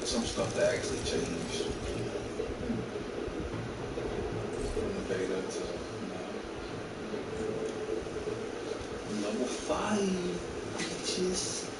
S1: some stuff that actually changed from the beta to now. Level 5, bitches.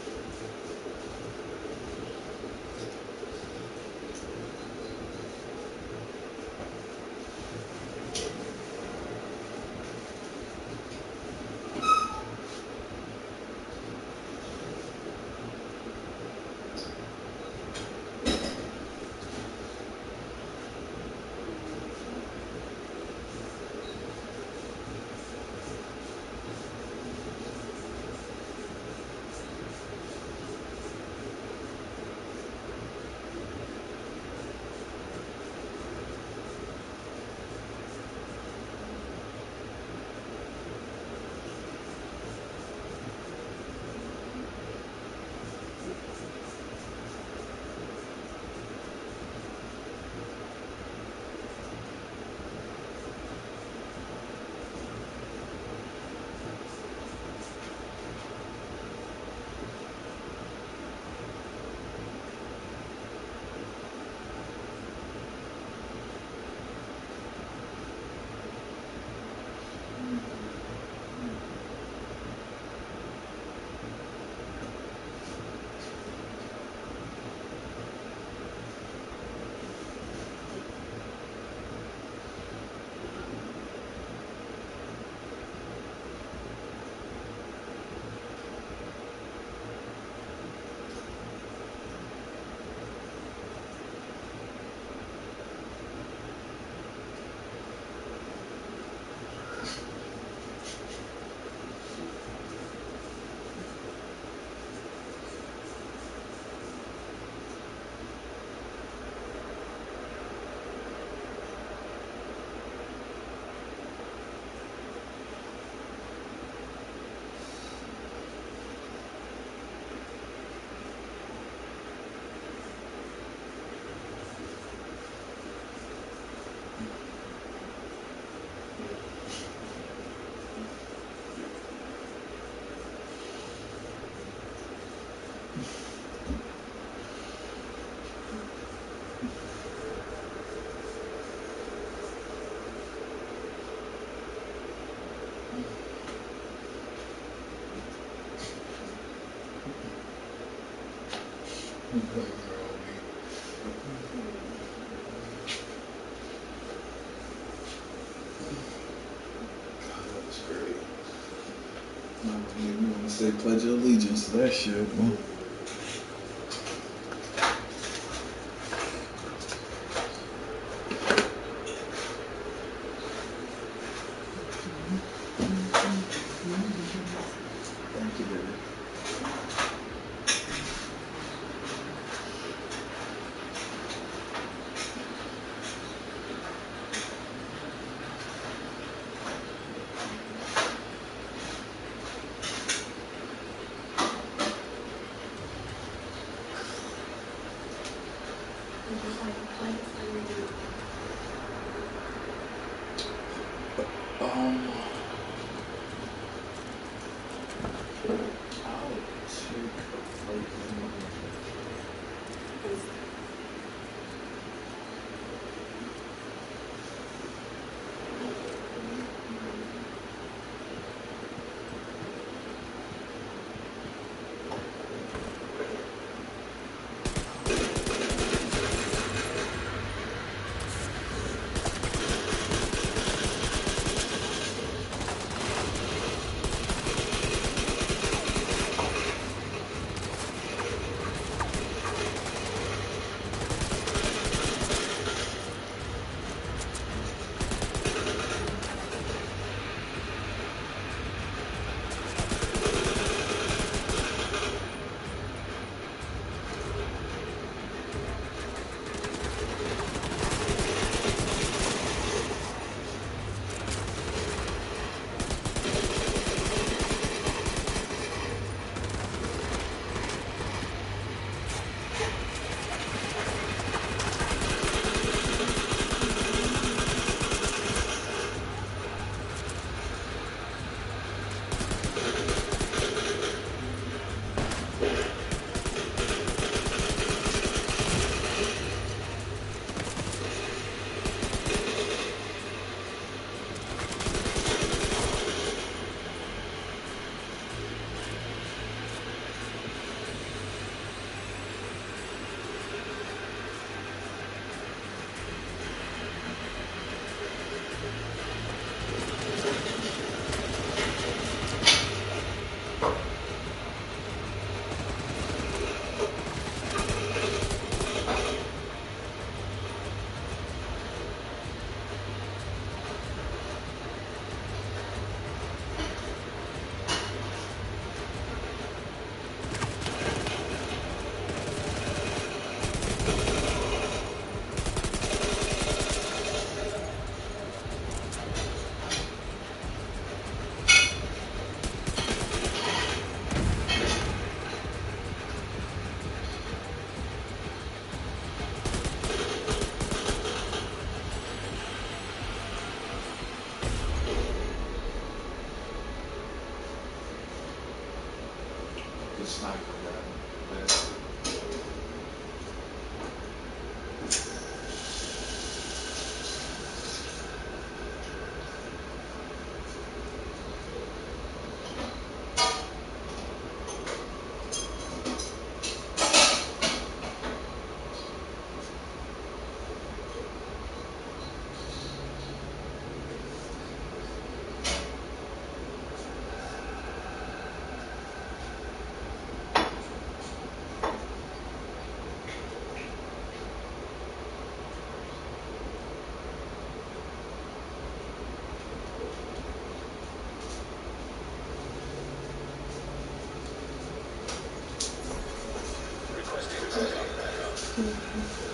S1: That's great. You want to say pledge of allegiance to that shit, man. Thank you, baby.
S2: Mm-hmm.